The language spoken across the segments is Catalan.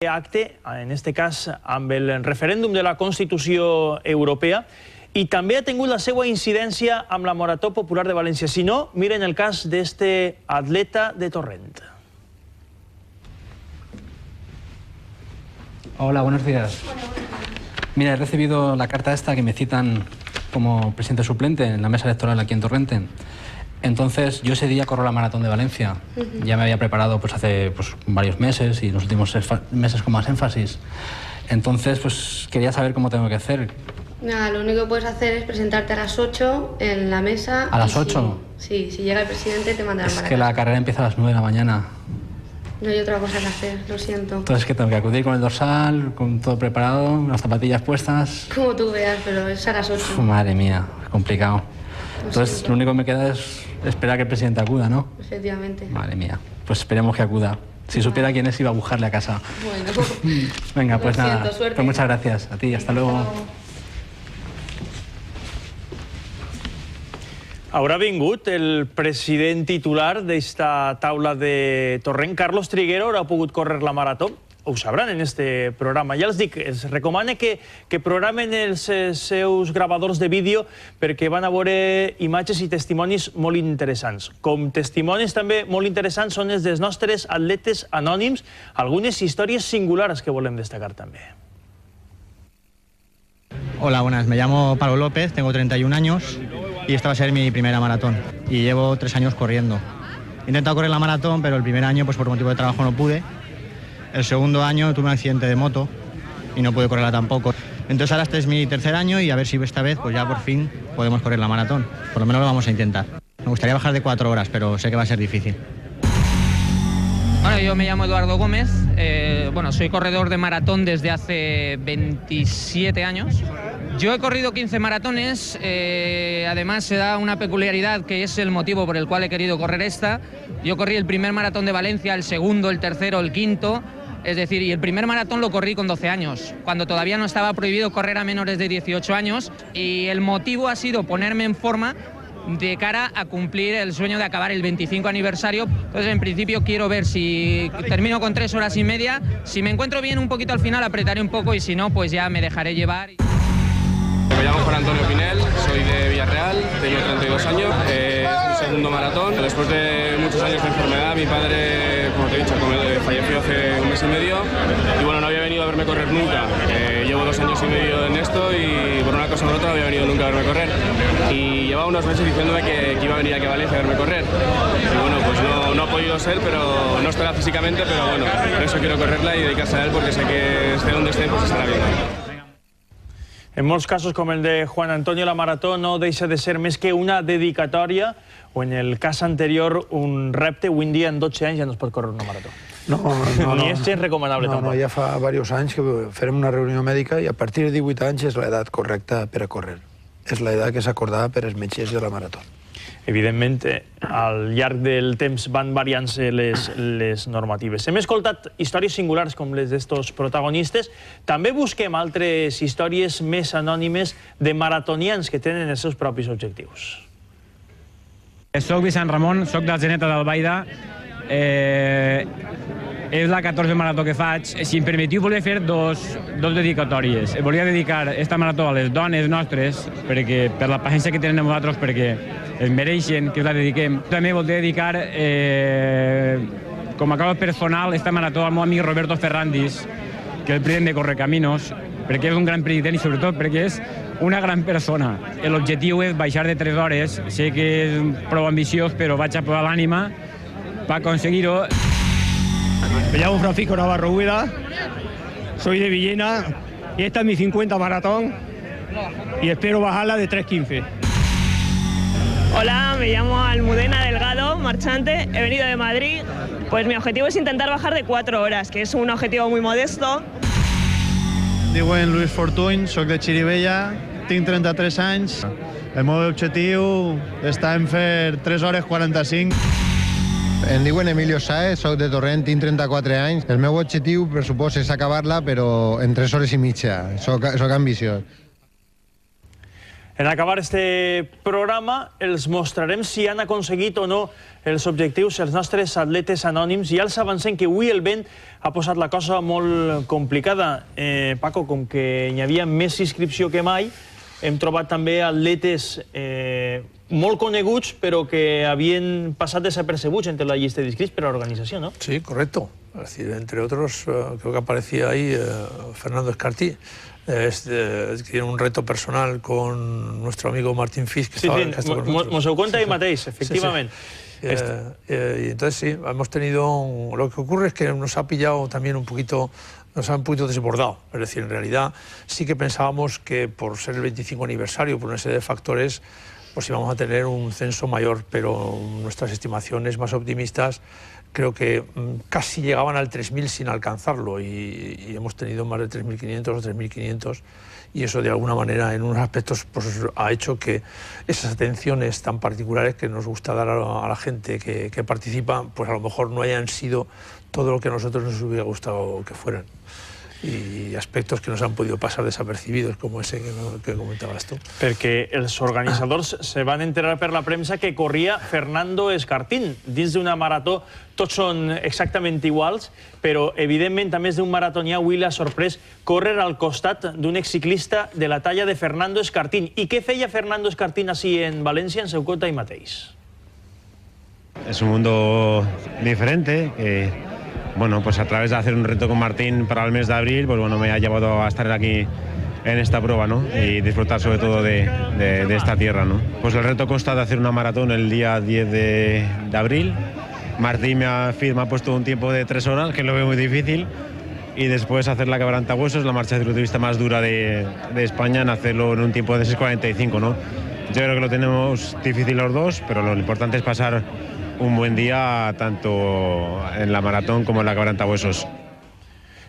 acte, en este cas amb el referèndum de la Constitució Europea, i també ha tingut la seva incidència amb la Marató Popular de València. Si no, miren el cas d'este atleta de Torrent. Hola, buenos días. Mira, he recibido la carta esta que me citan como presidente suplente en la mesa electoral aquí en Torrente. Entonces, yo ese día corro la Maratón de Valencia. Ya me había preparado hace varios meses y los últimos meses con más énfasis. Entonces, quería saber cómo tengo que hacer. Nada, lo único que puedes hacer es presentarte a las 8 en la mesa. ¿A las 8? Sí, si llega el presidente te mandarán para casa. Es que la carrera empieza a las 9 de la mañana. No hay otra cosa que hacer, lo siento. Entonces, ¿qué tengo que acudir con el dorsal, con todo preparado, las zapatillas puestas? Como tú veas, pero es a las 8. Madre mía, es complicado. Entonces, lo único que me queda es esperar que el presidente acuda, ¿no? Efectivamente. Madre mía, pues esperemos que acuda. Si supiera quién es, iba a buscarle a casa. Bueno. Venga, pues lo nada. siento, suerte. Pues muchas gracias. A ti, hasta luego. Haurà vingut el president titular d'esta taula de Torrent, Carlos Triguero, haurà pogut córrer la marató. Ho sabran en este programa. Ja els dic, els recomano que programen els seus gravadors de vídeo perquè van a veure imatges i testimonis molt interessants. Com testimonis també molt interessants són els dels nostres atletes anònims, algunes històries singulars que volem destacar també. Hola, buenas. Me llamo Pablo López, tengo 31 años y esta va a ser mi primera maratón. Y llevo 3 años corriendo. He intentado correr la maratón, pero el primer año por motivo de trabajo no pude. El segundo año tuve un accidente de moto y no pude correrla tampoco. Entonces ahora este es mi 3er año y a ver si esta vez ya por fin podemos correr la maratón. Por lo menos lo vamos a intentar. Me gustaría bajar de 4 horas, pero sé que va a ser difícil. Bueno, yo me llamo Eduardo Gómez, soy corredor de maratón desde hace 27 años. Yo he corrido 15 maratones, además se da una peculiaridad que es el motivo por el cual he querido correr esta. Yo corrí el primer maratón de Valencia, el segundo, el tercero, el quinto, es decir, y el primer maratón lo corrí con 12 años, cuando todavía no estaba prohibido correr a menores de 18 años, y el motivo ha sido ponerme en forma de cara a cumplir el sueño de acabar el 25 aniversario. Entonces, en principio, quiero ver si termino con 3 horas y media. Si me encuentro bien un poquito al final, apretaré un poco y si no, pues ya me dejaré llevar. Me llamo Juan Antonio Pinel, soy de Villarreal, tengo 32 años, es mi segundo maratón. Después de muchos años de enfermedad, mi padre, como te he dicho, falleció hace 1 mes y medio y bueno, no había venido a verme correr nunca. Llevo 2 años y medio en esto y por una cosa o por otra no había venido nunca a verme correr. Y llevaba unos meses diciéndome que iba a venir aquí a Valencia a verme correr. Y bueno, pues no ha podido ser, pero no estará físicamente, pero bueno, por eso quiero correrla y dedicarse a él porque sé que esté donde esté, pues estará bien. En molts casos, com el de Juan Antonio, la marató no deixa de ser més que una dedicatòria o, en el cas anterior, un repte. Avui en dia, en 12 anys, ja no es pot córrer una marató. No. Ni és gens recomanable, tampoc. No, ja fa diversos anys que farem una reunió mèdica i a partir de 18 anys és l'edat correcta per a córrer. És l'edat que s'acordava per als metges de la marató. Evidentment, al llarg del temps van variant-se les normatives. Hem escoltat històries singulars com les d'estos protagonistes. També busquem altres històries més anònimes de maratonians que tenen els seus propis objectius. Soc Vicent Ramon, soc del Geneta d'Albaida. És la 14 marató que faig. Si em permetiu, volia fer dos dedicatòries. Volia dedicar aquesta marató a les dones nostres, per la paciència que tenen amb nosaltres, perquè es mereixen que us la dediquem. També volia dedicar, com a causa personal, aquesta marató al meu amic Roberto Ferrandis, que és el president de Correcaminos, perquè és un gran president i sobretot perquè és una gran persona. L'objectiu és baixar de 3 hores. Sé que és prou ambiciós, però vaig a posar l'ànima per aconseguir-ho. Me llamo Francisco Navarro Úbeda, soy de Villena y esta es mi 50 maratón y espero bajarla de 3:15. Hola, me llamo Almudena Delgado, marchante, he venido de Madrid. Pues mi objetivo es intentar bajar de 4 horas, que es un objetivo muy modesto. Diuen Luis Fortuny, soc de Xirivella, tinc 33 anys. El meu objectiu està en fer 3 hores 45. Em diuen Emilio Saez, soc de Torrent, tinc 34 anys. El meu objectiu, per suposo, és acabar-la, però en 3 hores i mitja. Soc ambiciós. En acabar este programa els mostrarem si han aconseguit o no els objectius els nostres atletes anònims. Ja els avancem que avui el vent ha posat la cosa molt complicada. Paco, com que hi havia més inscripció que mai, hem trobat també atletes molt coneguts, però que havien passat desapercebuts entre la llista d'inscrits per a l'organització, ¿no? Sí, correcto. Es decir, entre otros, creo que aparecía ahí Fernando Escartí. Tiene un reto personal con nuestro amigo Martín Fis, que estaba con nosotros. Mos ho conta ahí mateix, efectivament. Y entonces sí, hemos tenido... Lo que ocurre es que nos ha pillado también un poquito... Nos ha un poquito desbordado. Es decir, en realidad sí que pensábamos que por ser el 25 aniversario, por una serie de factores, pues íbamos a tener un censo mayor, pero nuestras estimaciones más optimistas creo que casi llegaban al 3.000 sin alcanzarlo y hemos tenido más de 3.500 o 3.500 y eso de alguna manera en unos aspectos pues, ha hecho que esas atenciones tan particulares que nos gusta dar a la gente que participa, pues a lo mejor no hayan sido todo lo que a nosotros nos hubiera gustado que fueran. Y aspectos que nos han podido pasar desapercibidos, como ese que comentabas tú. Perquè els organitzadors se van enterar per la premsa que corria Fernando Escartín. Dins d'una marató tots són exactament iguals, però evidentment a més d'un maratonià avui l'ha sorprès córrer al costat d'un exciclista de la talla de Fernando Escartín. I què feia Fernando Escartín així en València, en seu conta i mateix? Es un mundo diferente que... Bueno, pues a través de hacer un reto con Martín para el mes de abril, pues bueno, me ha llevado a estar aquí en esta prueba, ¿no? Y disfrutar sobre todo de esta tierra, ¿no? Pues el reto consta de hacer una maratón el día 10 de abril. Martín me ha puesto un tiempo de 3 horas, que lo veo muy difícil, y después hacer la Quebrantahuesos, la marcha cicloturista más dura de España, en hacerlo en un tiempo de 6:45, ¿no? Yo creo que lo tenemos difícil los dos, pero lo importante es pasar un buen día tanto en la maratón como en la Quebrantahuesos.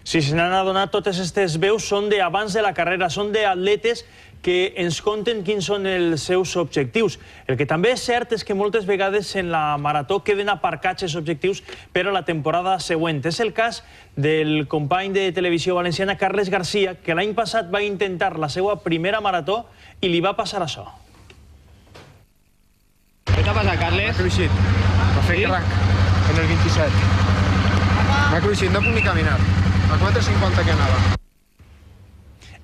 Si se n'han adonat, totes aquestes veus són d'abans de la carrera, són d'atletes que ens conten quins són els seus objectius. El que també és cert és que moltes vegades en la marató queden aparcats els objectius per a la temporada següent. És el cas del company de Televisió Valenciana, Carles Garcia, que l'any passat va intentar la seva primera marató i li va passar això. Què t'ha passat, Carles? M'ha cruixit. M'ha fet crac en el 27. M'ha cruixit, no puc ni caminar. A 4:50 que anava.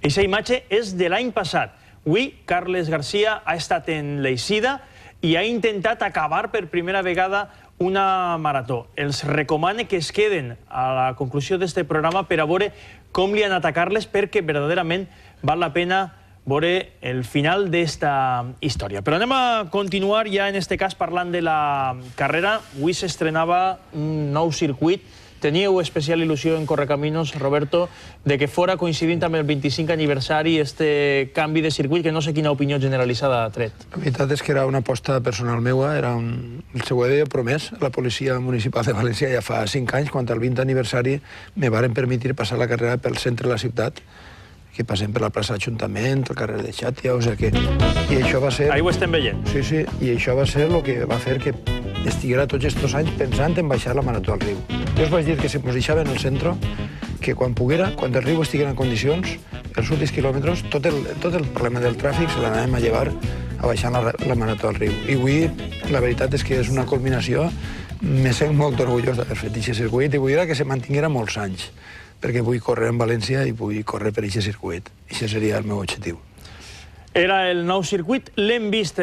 Eixa imatge és de l'any passat. Avui, Carles Garcia ha estat en l'eixida i ha intentat acabar per primera vegada una marató. Els recomane que es queden a la conclusió d'aquest programa per a veure com li han anat a Carles, perquè verdaderament val la pena veure el final d'esta història. Però anem a continuar ja en este cas parlant de la carrera. Avui s'estrenava un nou circuit. Teníeu especial il·lusió en Correcaminos, Roberto, de que fora coincidint amb el 25 aniversari este canvi de circuit, que no sé quina opinió generalitzada ha tret. La veritat és que era una aposta personal meua, el seu havia promès a la Policia Municipal de València ja fa 5 anys, quan al 20 aniversari me varen permetre passar la carrera pel centre de la ciutat, que passem per la plaça d'Ajuntament, el carrer de Xàtia, o sigui que... I això va ser... Ahí ho estem veient. Sí, sí, i això va ser el que va fer que estiguera tots aquests anys pensant en baixar la marató al riu. Jo us vaig dir que si ens deixava en el centre, que quan poguera, quan el riu estiguera en condicions, els últims quilòmetres, tot el problema del tràfic se l'anàvem a llevar a baixar la marató al riu. I avui, la veritat és que és una culminació. Me sent molt orgullós d'haver fet aquest circuit i vull dir que se mantinguera molts anys, perquè vull córrer en València i vull córrer per aquest circuit. Això seria el meu objectiu. Era el nou circuit, l'hem vist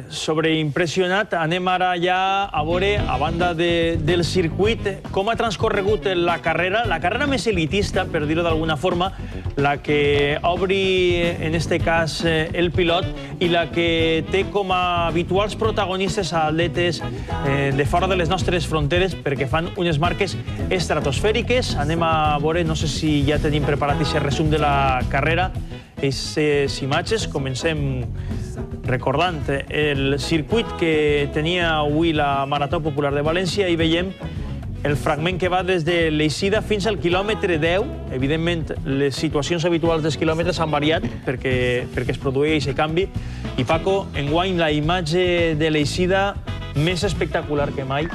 sobreimpressionat. Anem ara ja a veure, a banda del circuit, com ha transcorregut la carrera més elitista, per dir-ho d'alguna forma, la que obri, en este cas, el pilot, i la que té com a habituals protagonistes a atletes de fora de les nostres fronteres, perquè fan unes marques estratosfèriques. Anem a veure, no sé si ja tenim preparat aquest resum de la carrera, aquestes imatges. Comencem recordant el circuit que tenia avui la Marató Popular de València i veiem el fragment que va des de l'eixida fins al quilòmetre 10. Evidentment, les situacions habituals dels quilòmetres han variat perquè es produeix aquest canvi. I Paco, enguany la imatge de l'eixida més espectacular que mai.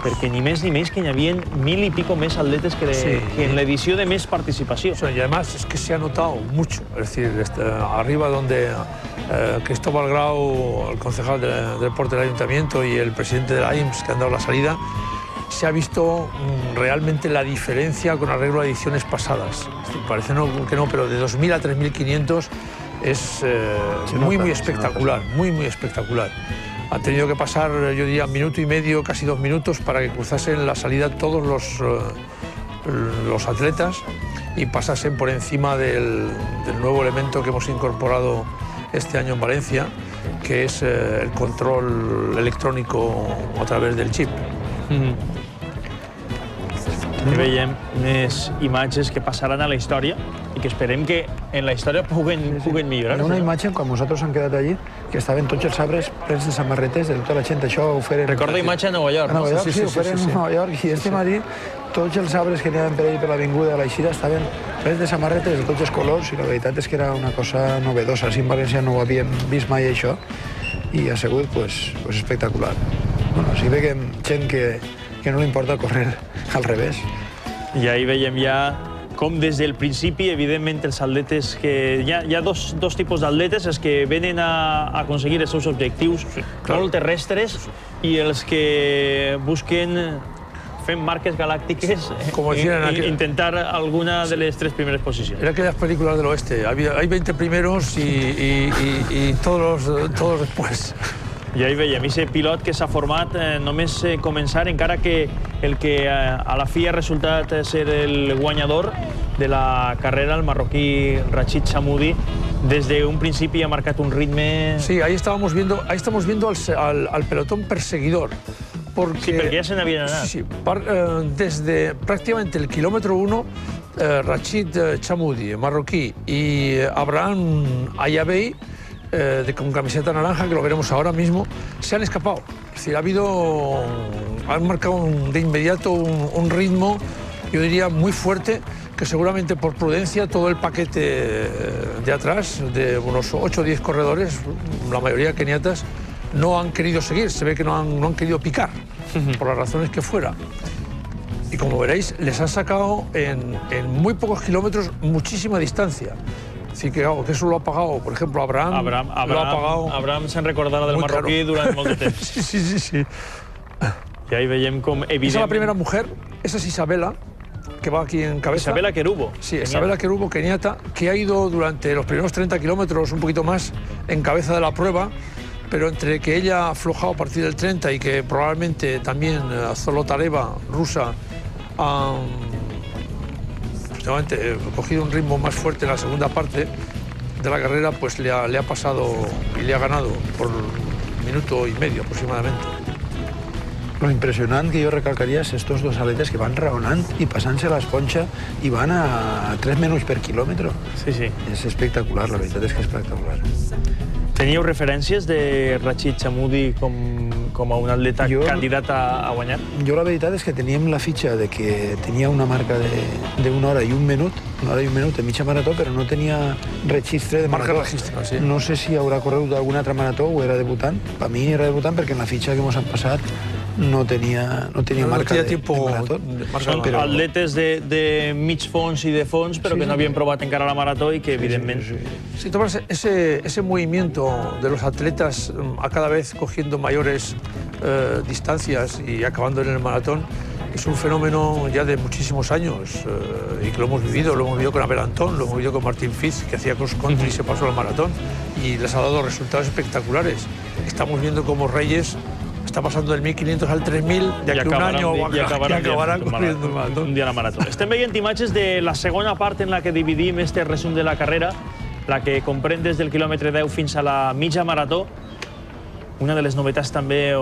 perquè ni més ni menys que hi havia 1.000 y pico més atletes que en l'edició de més participació. Y además es que se ha notado mucho, es decir, arriba donde Cristóbal Grau, el concejal de deporte del ayuntamiento y el presidente de la IMSS que han dado la salida, se ha visto realmente la diferencia con arreglo a ediciones pasadas. Es decir, parece que no, pero de 2.000 a 3.500 es muy espectacular, muy espectacular. Han tenido que pasar, yo diría, 1 minuto y medio, casi 2 minutos, para que cruzasen la salida todos los atletas y pasasen por encima del nuevo elemento que hemos incorporado este año en Valencia, que es el control electrónico a través del chip. Que veiem unes imatges que passaran a la història i que esperem que en la història puguen millorar. Era una imatge, quan nosaltres han quedat allí, que estaven tots els arbres plens de samarretes de tota la gent. Això ho feren... Recorda imatge a Nova York. A Nova York, sí, ho feren a Nova York. I este matí tots els arbres que anaven per allà per l'avinguda de l'Eixida estaven plens de samarretes de tots els colors i la veritat és que era una cosa novedosa. Així en València no ho havíem vist mai això i ha sigut pues espectacular. Bueno, sí veiem gent que no li importa córrer al revés. I ahí veiem ja com des del principi, evidentment, els atletes que... Hi ha dos tipus d'atletes, els que venen a aconseguir els seus objectius molt terrestres i els que busquen fer marques galàctiques i intentar alguna de les 3 primeres posicions. Era aquellas películas del oeste. Hay 20 primeros y todos después. I ahí veiem, aquest pilot que s'ha format només començar, encara que el que a la fi ha resultat ser el guanyador de la carrera, el marroquí Rachid Chamoudi, des d'un principi ha marcat un ritme... Sí, ahí estamos viendo al pelotón perseguidor. Sí, perquè ja se n'havien anat. Sí, desde prácticamente el kilómetro 1, Rachid Chamoudi, marroquí, y Abraham Ayabey, con camiseta naranja, que lo veremos ahora mismo, se han escapado. Es decir, han marcado de inmediato un ritmo, yo diría, muy fuerte, que seguramente por prudencia todo el paquete de atrás, de unos 8 o 10 corredores, la mayoría keniatas, no han querido seguir, se ve que no han querido picar, por las razones que fuera. Y como veréis, les han sacado en muy pocos kilómetros muchísima distancia. Sí, que eso lo ha pagado, por ejemplo, Abraham lo ha pagado. Abraham se'n recordarà del marroquí durant molt de temps. Sí. I ahí veiem com, evidentment... Esa es la primera mujer, esa es Isabela, que va aquí en cabeza. Isabela Kerubo. Sí, Isabela Kerubo, keniata, que ha ido durante los primeros 30 kilómetros, un poquito más, en cabeza de la prueba, pero entre que ella ha aflojado a partir del 30 y que probablemente también Zolotareva, rusa, ha cogido un ritmo más fuerte en la segunda parte de la carrera, pues le ha pasado y le ha ganado por 1 minuto y medio aproximadamente. Lo impressionant que jo recalcaria és estos dos atletes que van raonant i passant-se l'esponxa i van a 3 minuts per quilòmetre. Sí. És espectacular, la veritat és que és espectacular. Teníeu referències de Rachid Chamoudi com a un atleta candidat a guanyar? Jo la veritat és que teníem la fitxa de que tenia una marca d'1 hora i 1 minut, 1 hora i 1 minut en mitja marató, però no tenia registre de marató. Sí. No sé si haurà corregut alguna altra marató o era debutant. Per mi era debutant perquè en la fitxa que ens han passat no tenia marca de marató. Són atletes de mig fons i de fons, però que no havien provat encara la marató i que, evidentment... Sí, Tomás, ese movimiento de los atletas a cada vez cogiendo mayores distancias y acabando en el maratón es un fenómeno ya de muchísimos años y que lo hemos vivido con Abel Antón, lo hemos vivido con Martín Fitz, que hacía cross country y se pasó al maratón y les ha dado resultados espectaculares. Estamos viendo cómo Reyes està passant del 1.500 al 3.000, d'aquí un any acabaran corriendo el maratón. Un dia a la marató. Estem veient imatges de la segona part en la que dividim este resum de la carrera, la que comprèn des del quilòmetre 10 fins a la mitja marató. Una de les novetats també,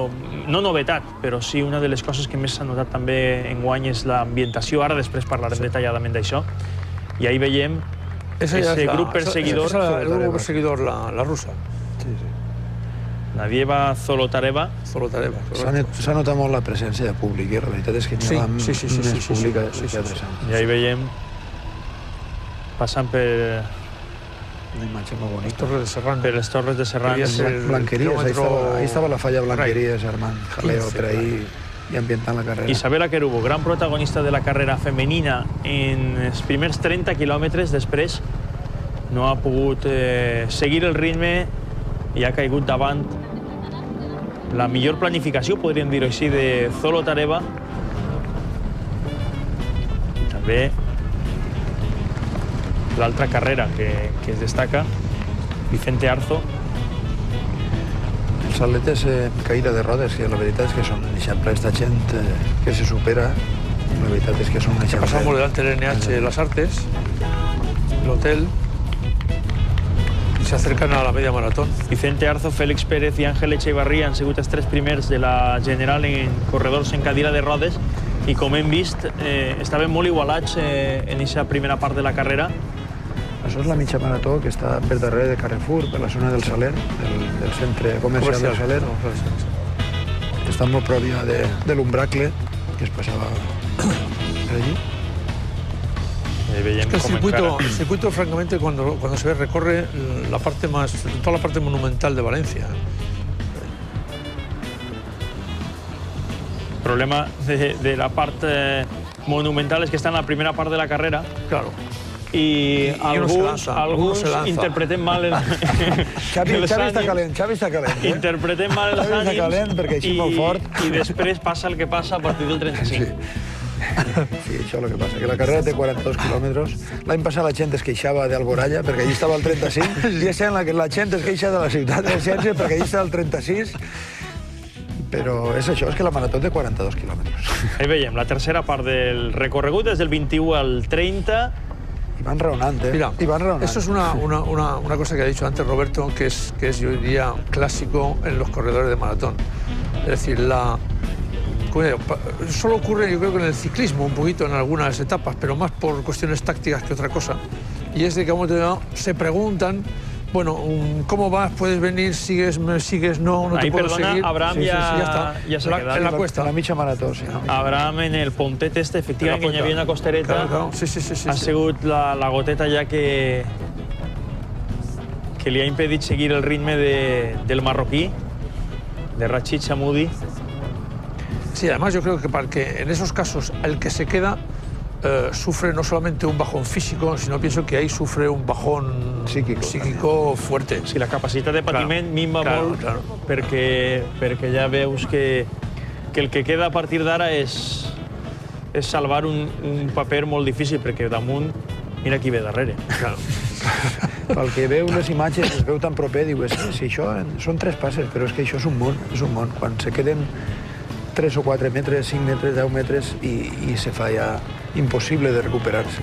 no novetat, però sí una de les coses que més s'ha notat també enguany és l'ambientació. Ara després parlarem detalladament d'això. I ahí veiem ese grup perseguidor. El grup perseguidor, la rusa. Navieva Zolotareva. S'ha notat molt la presència de públic, la veritat és que n'hi ha més públic que altres anys. I ahí veiem, passant per... Una imatge molt bonica. Per les Torres de Serrans. Blanqueries, ahí estava la falla Blanqueries, Armand Jaleo, per ahí. i ambientant la carrera. Isabela Querubo, gran protagonista de la carrera femenina en els primers 30 quilòmetres, després no ha pogut seguir el ritme i ha caigut davant la millor planificació, podríem dir-ho així, de Zolotareva. I també l'altra carrera que es destaca, Vicente Arzo. Els atletes caïda de rodes, que la veritat és que són un exemple. Esta gent que se supera, la veritat és que són un exemple. Pasamos delante del NH Las Artes, el hotel, y se acercan a la media maratón. Vicente Arzo, Félix Pérez i Àngel Echevarría han sigut els 3 primers de la general en corredors en cadira de rodes i, com hem vist, estaven molt igualats en aquesta primera part de la carrera. Això és la mitja marató que està per darrere de Carrefour, per la zona del Saler, del centre comercial del Saler. Està molt prop ja de l'Umbracle, que es passava per allí. Es que el circuito, francamente, cuando se ve, recorre la parte toda la parte monumental de Valencia. El problema de la parte monumental es que está en la primera parte de la carrera. Claro. Y alguns interpretem mal Xavi està calent, interpretem mal els ànims calent perquè així molt fort. I després passa el que passa a partir del 35. Sí, això és el que passa, que la carrera té 42 quilòmetres. L'any passat la gent es queixava d'Alboraya perquè allí estava el 35 i és en la que la gent es queixa de la ciutat de Ciència perquè allí està el 36. Però és això, és que la marató té 42 quilòmetres. Ahí veiem la tercera part del recorregut, des del 21 al 30. Y van raonando, Mira, y van raonando. Eso es una cosa que ha dicho antes Roberto, que es, yo diría, clásico en los corredores de maratón. Es decir, solo ocurre, yo creo que en el ciclismo, un poquito en algunas etapas, pero más por cuestiones tácticas que otra cosa. Y es de que se preguntan, bueno, ¿cómo vas? ¿Puedes venir? ¿Sigues? ¿No? ¿No te puedo seguir? Abraham ya está. En la cuesta. La mitja marató, sí. Abraham en el pontet efectivament, que hi havia una costereta. Claro. Sí. Ha sigut la goteta ja que li ha impedit seguir el ritme del marroquí, de Rachid Chamoudi. Sí, además yo creo que en esos casos el que se queda sufre no solamente un bajón físico, sino pienso que ahí sufre un bajón psíquico fuerte. Sí, la capacitat de patiment minva molt, perquè ja veus que el que queda a partir d'ara és salvar un paper molt difícil, perquè damunt, mira qui ve darrere. Pel que veu les imatges, es veu tan proper, diu, si això són 3 passes, però és que això és un món. Quan se queden 3 o 4 metres, 5 metres, 10 metres i se fa ja impossible de recuperar-se.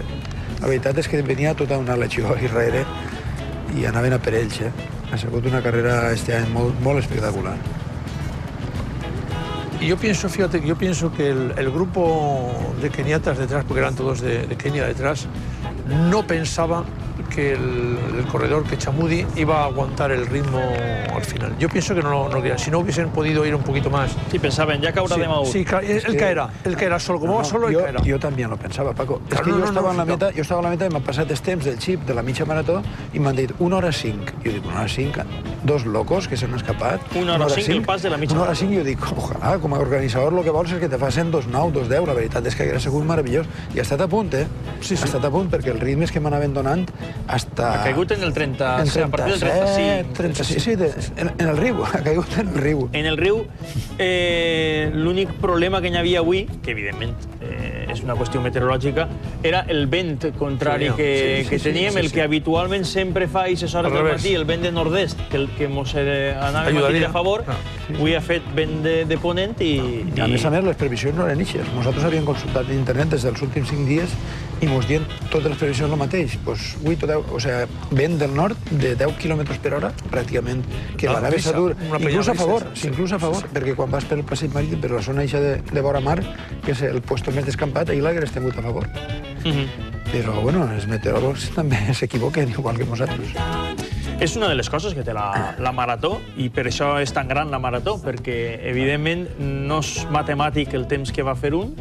La veritat és que venia tota una legió a Israel i anaven a per ells. Ha sigut una carrera este any molt espectacular. Y yo pienso, fíjate, que el grupo de keniatas detrás, porque eran todos de Kenia detrás, no pensaba que el corredor, que Chamoudi, iba a aguantar el ritmo al final. Yo pienso que no querían. Si no hubiesen podido ir un poquito más. Sí, pensaban, ya caurá de Maúl. Sí, él caerá solo. Como va solo, él caerá. Jo també lo pensava, Paco. És que jo estava en la meta i m'ha passat els temps del xip de la mitja marató i m'han dit 1 hora 5. Jo dic, 1 hora 5? 2 locos que s'han escapat. 1 hora 5 el pas de la mitja marató. 1 hora 5, jo dic, ojalà, com a organitzador el que vols és que te facin 2:09, 2:10. La veritat és que hauria sigut meravellós. I ha estat a punt, Sí. Ha estat a punt, perquè els ritmes que m'anaven donant hasta... Ha caigut en el 37, a partir del 35. 36, sí, en el riu, ha caigut en el riu. En el riu, l'únic problema que hi havia avui, que evidentment és una qüestió meteorològica, era el vent contrari que teníem, el que habitualment sempre fa a aquestes hores del matí, el vent de nord-est, que mos anava a favor, avui ha fet vent de ponent i... A més, les previsions no eren ixes. Nosaltres havíem consultat en internet des dels últims 5 dies i mos dient totes les previsions el mateix. Vent del nord de 10 km per hora, pràcticament, que l'Aràbia Saudita, inclús a favor, perquè quan vas pel passeig marítim, per la zona de vora mar, que és el puesto més descampat, ahir l'hagués tingut a favor. Però, bueno, els meteoròlegs també s'equivoquen, igual que nosaltres. És una de les coses que té la marató, i per això és tan gran la marató, perquè, evidentment, no és matemàtic el temps que va fer un,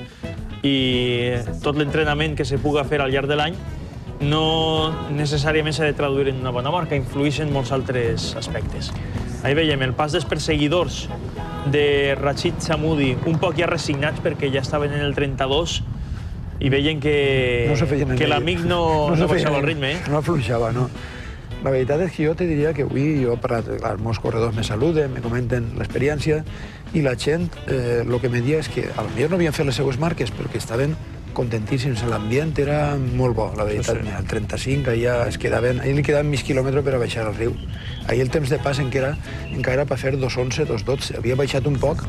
i tot l'entrenament que se puga fer al llarg de l'any no necessàriament s'ha de traduir en una bona marca, influeixen molts altres aspectes. Ahí veiem el pas dels perseguidors de Rachid Chamoudi, un poc ja resignats perquè ja estaven en el 32 i veien que l'amic no baixava el ritme. No afluixava, no. La veritat és que jo te diria que avui jo he parlat, els meus corredors me saluden, me comenten l'experiència i la gent el que me dia és que potser no havien fet les seues marques però que estaven contentíssims, l'ambient era molt bo, la veritat. Mira, el 35 allà es quedaven, ahir li quedaven mig quilòmetre per a baixar al riu. Ahir el temps de pas encara era per fer 2:11, 2:12. Havia baixat un poc,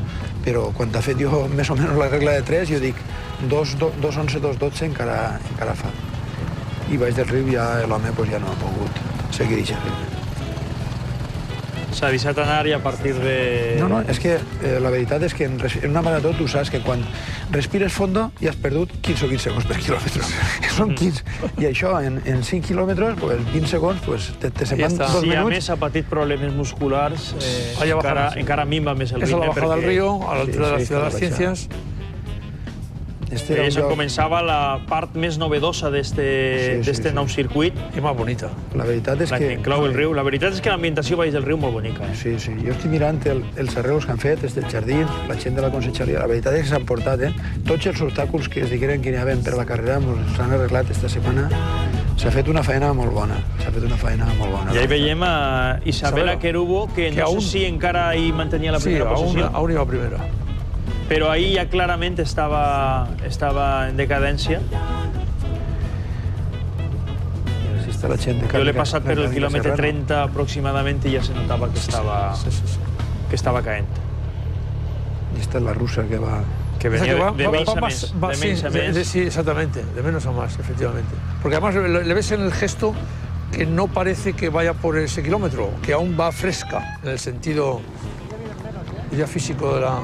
però quan t'ha fet jo més o menys la regla de 3, jo dic 2:11, 2:12 encara fa. I baix del riu ja l'home ja no ha pogut seguir aquest riu. S'ha deixat anar i a partir de... No, és que la veritat és que en una marató tu saps que quan respires fondo ja has perdut 15 o 20 segons per quilòmetre. Són 15. I això, en 5 quilòmetres, 20 segons, te se'n van 2 minuts. Si a més ha patit problemes musculars, encara minva més el ritme. És a la bajada del río, a l'altura de la Ciutat de les Ciencias. És on començava la part més novedosa d'este nou circuit. I més bonita. La veritat és que... La que inclou el riu. La veritat és que l'ambientació baix del riu molt bonica. Sí. Jo estic mirant els arreglos que han fet, els jardins, la gent de la conselleria. La veritat és que s'han portat, tots els obstacles que es digueren que hi havia per la carrera s'han arreglat esta setmana. S'ha fet una feina molt bona. I ahí veiem a Isabela Querubo, que no sé si encara hi mantenia la primera posició. Sí, aún iba primera. Però ahir ja clarament estava en decadència. Jo l'he passat per el quilòmetre 30 aproximadament i ja se notava que estava caent. I esta és la russa que va... Que venía de menys a més. Sí, exactamente, de menos a más, efectivamente. Porque además le ves en el gesto que no parece que vaya por ese kilómetro, que aún va fresca, en el sentido ya físico de la...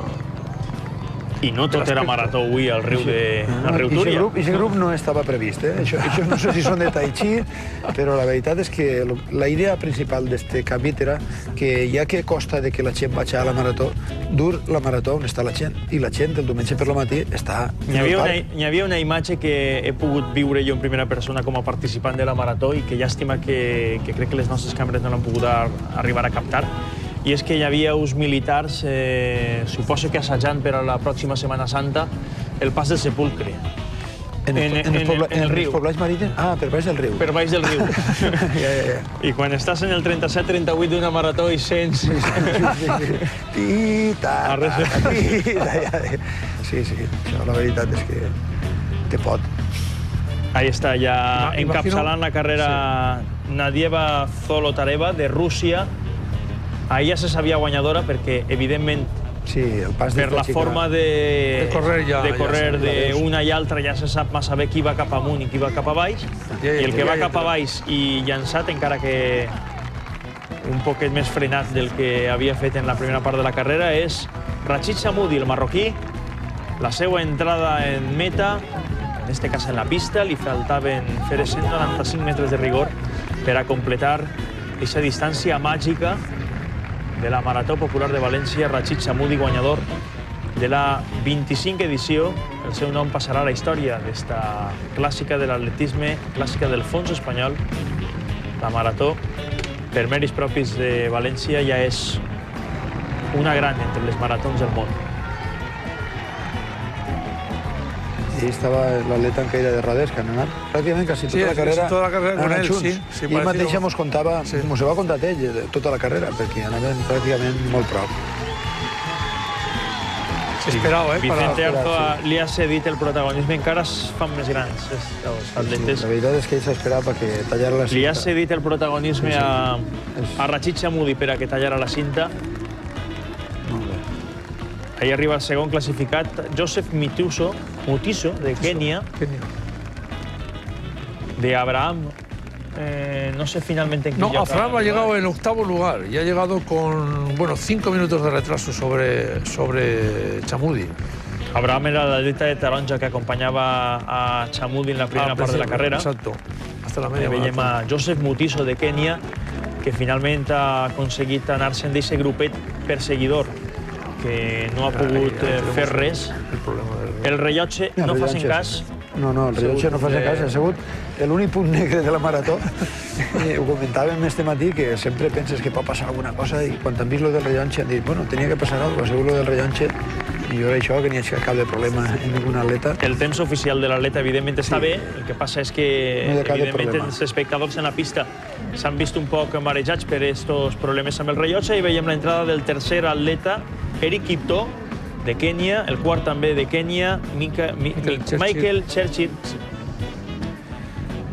I no tot era marató avui al riu Túria. Aquest grup no estava previst. Això no sé si són de Tai Chi, però la veritat és que la idea principal d'aquest canvi era que ja que costa de que la gent vagi a la marató, dur la marató on està la gent. I la gent el diumenge per la matí està... Hi havia una imatge que he pogut viure jo en primera persona com a participant de la marató i que llàstima que crec que les nostres càmeres no l'han pogut arribar a captar. I és que hi havia uns militars, suposo que assajant per a la pròxima Setmana Santa, el pas del Sepulcre. En el riu. Poblats marítims? Ah, per baix del riu. Per baix del riu. I quan estàs en el 37-38 d'una marató i sents... Tita. Sí, això la veritat és que te pot. Ahí està, ja encapçalant la carrera Nadieva Zolotareva, de Rússia. Ahí ja se sabia guanyadora perquè, evidentment, per la forma de correr d'una i altra ja se sap massa bé qui va cap amunt i qui va cap a baix. I el que va cap a baix i llançat, encara que un poquet més frenat del que havia fet en la primera part de la carrera, és Rachid Chamoudi, el marroquí. La seva entrada en meta, en este cas en la pista, li faltaven fer 195 metres de rigor per a completar aquesta distància màgica de la Marató Popular de València. Rachid Chamoudi, guanyador de la 25 edició. El seu nom passarà a la història d'esta clàssica de l'atletisme, clàssica del fons espanyol. La Marató, per mèrits propis de València, ja és una gran entre les maratons del món. I estava l'atleta en caïda de rodes, que han anat pràcticament quasi tota la carrera con él, sí. I ell mateix ja mos contava, mos va contar ell tota la carrera, perquè anaven pràcticament molt prop. S'esperava, Vicente Arzoa li ha cedit el protagonisme, encara es fan més grans, els atletes. La veritat és que ell s'esperava que tallara la cinta. Li ha cedit el protagonisme a Rachid Chamoudi per a que tallara la cinta. Ahí arriba el segon classificat, Joseph Mutiso, de Kenia. De Abraham, no sé finalmente en qué... No, Abraham ha llegado en 8º lugar y ha llegado con, 5 minutos de retraso sobre Chamoudi. Abraham era el atleta de taronja que acompanyava a Chamoudi en la primera part de la carrera. Exacto, hasta la media. Veiem a Joseph Mutiso de Kenia, que finalment ha aconseguit anar-se'n d'aquest grupet perseguidor, que no ha pogut fer res. El rellotge, no facin cas, No, el rellotge no fa cas. Ha sigut l'únic punt negre de la marató. Ho comentàvem este matí, que sempre penses que pot passar alguna cosa, i quan han vist lo del rellotge han dit, bueno, tenia que passar alguna cosa, ha sigut lo del rellotge, i jo això, que n'hi ha cap de problema en ningun atleta. El temps oficial de l'atleta, evidentment, està bé. El que passa és que, evidentment, els espectadors en la pista s'han vist un poc marejats per aquests problemes amb el rellotge, i veiem l'entrada del tercer atleta, Eric Kipto, de Kènia, el quart també de Kènia, Michael Churchill.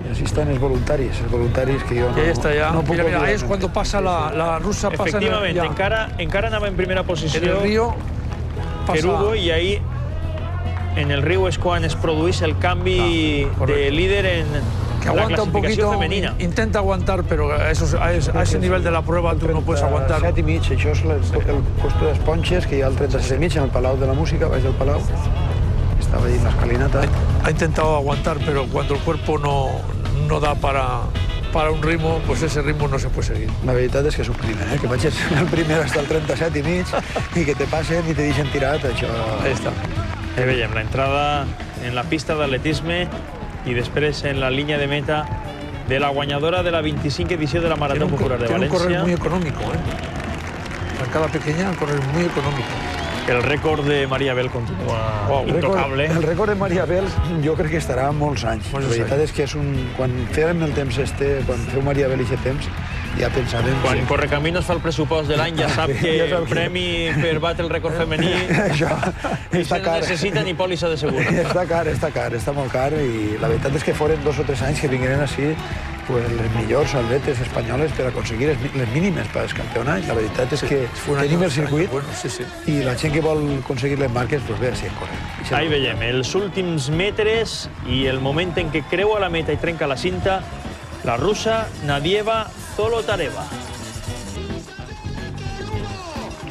I així estan els voluntaris que jo no... Ja està, ja. No puc Mira, ahí és quan passa la russa. Efectivament, encara anava en primera posició. En el río Kerubo, i ahí en el riu és quan es produeix el canvi de líder en la clasificació femenina. Intenta aguantar, pero a ese nivel de la prueba tú no puedes aguantar. 37 i mig, això és el costo dels ponches, que hi ha el 36 i mig en el Palau de la Música, baix del Palau. Estava allí en l'escalinata. Ha intentado aguantar, pero cuando el cuerpo no da para un ritmo, pues ese ritmo no se puede seguir. La veritat és que suprimen, que vagis el primer hasta el 37 i mig i que te passen i te deixen tirat, això... Ahí està. Ahí veiem l'entrada en la pista d'atletisme i després en la línia de meta de la guanyadora de la 25 edició de la Marató Popular de València. Tiene un correr muy económico, Para cada pequeña, un correr muy económico. El rècord de Maria Bel continua intocable. El rècord de Maria Bel jo crec que estarà molts anys. La veritat és que és quan fèiem el temps quan feu Maria Bel i aquest temps, ja pensàvem... Quan Correcaminos fa el pressupost de l'any ja sap que el premi per batre el rècord femení això no necessita ni pòlissa de segur. Està car, està molt car, i la veritat és que foren 2 o 3 anys que vingueren així les millors atletes espanyoles per aconseguir les mínimes per als campionats. La veritat és que tenim el circuit i la gent que vol aconseguir les marques, doncs bé, així en corre. Ahí veiem els últims metres i el moment en què creua la meta i trenca la cinta la russa Nadieva Zolotareva.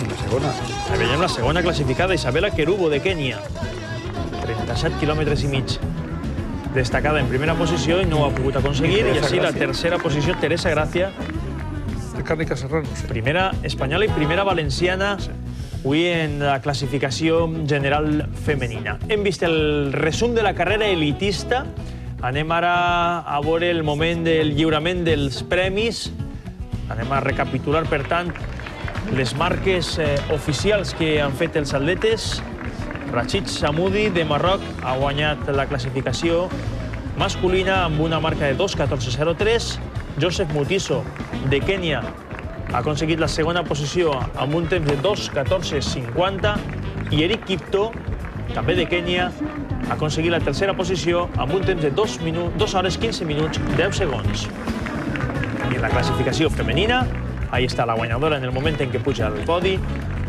La segona. Ahí veiem la segona classificada, Isabela Kerubo, de Kènia. 37 quilòmetres i mig. Destacada en primera posició i no ho ha pogut aconseguir. I així la tercera posició, Teresa Gracia. De Càrnica Serrano. Primera espanyola i primera valenciana avui en la classificació general femenina. Hem vist el resum de la carrera elitista. Anem ara a veure el moment del lliurament dels premis. Anem a recapitular, per tant, les marques oficials que han fet els atletes. Rachid Samoudi, de Marroc, ha guanyat la classificació masculina amb una marca de 2:14.03. Joseph Mutiso, de Kènia, ha aconseguit la segona posició amb un temps de 2:14.50. I Eric Kipto, també de Kènia, ha aconseguit la tercera posició amb un temps de 2 hores 15 minuts 10 segons. I en la classificació femenina, ahí està la guanyadora en el moment en què puja al podi,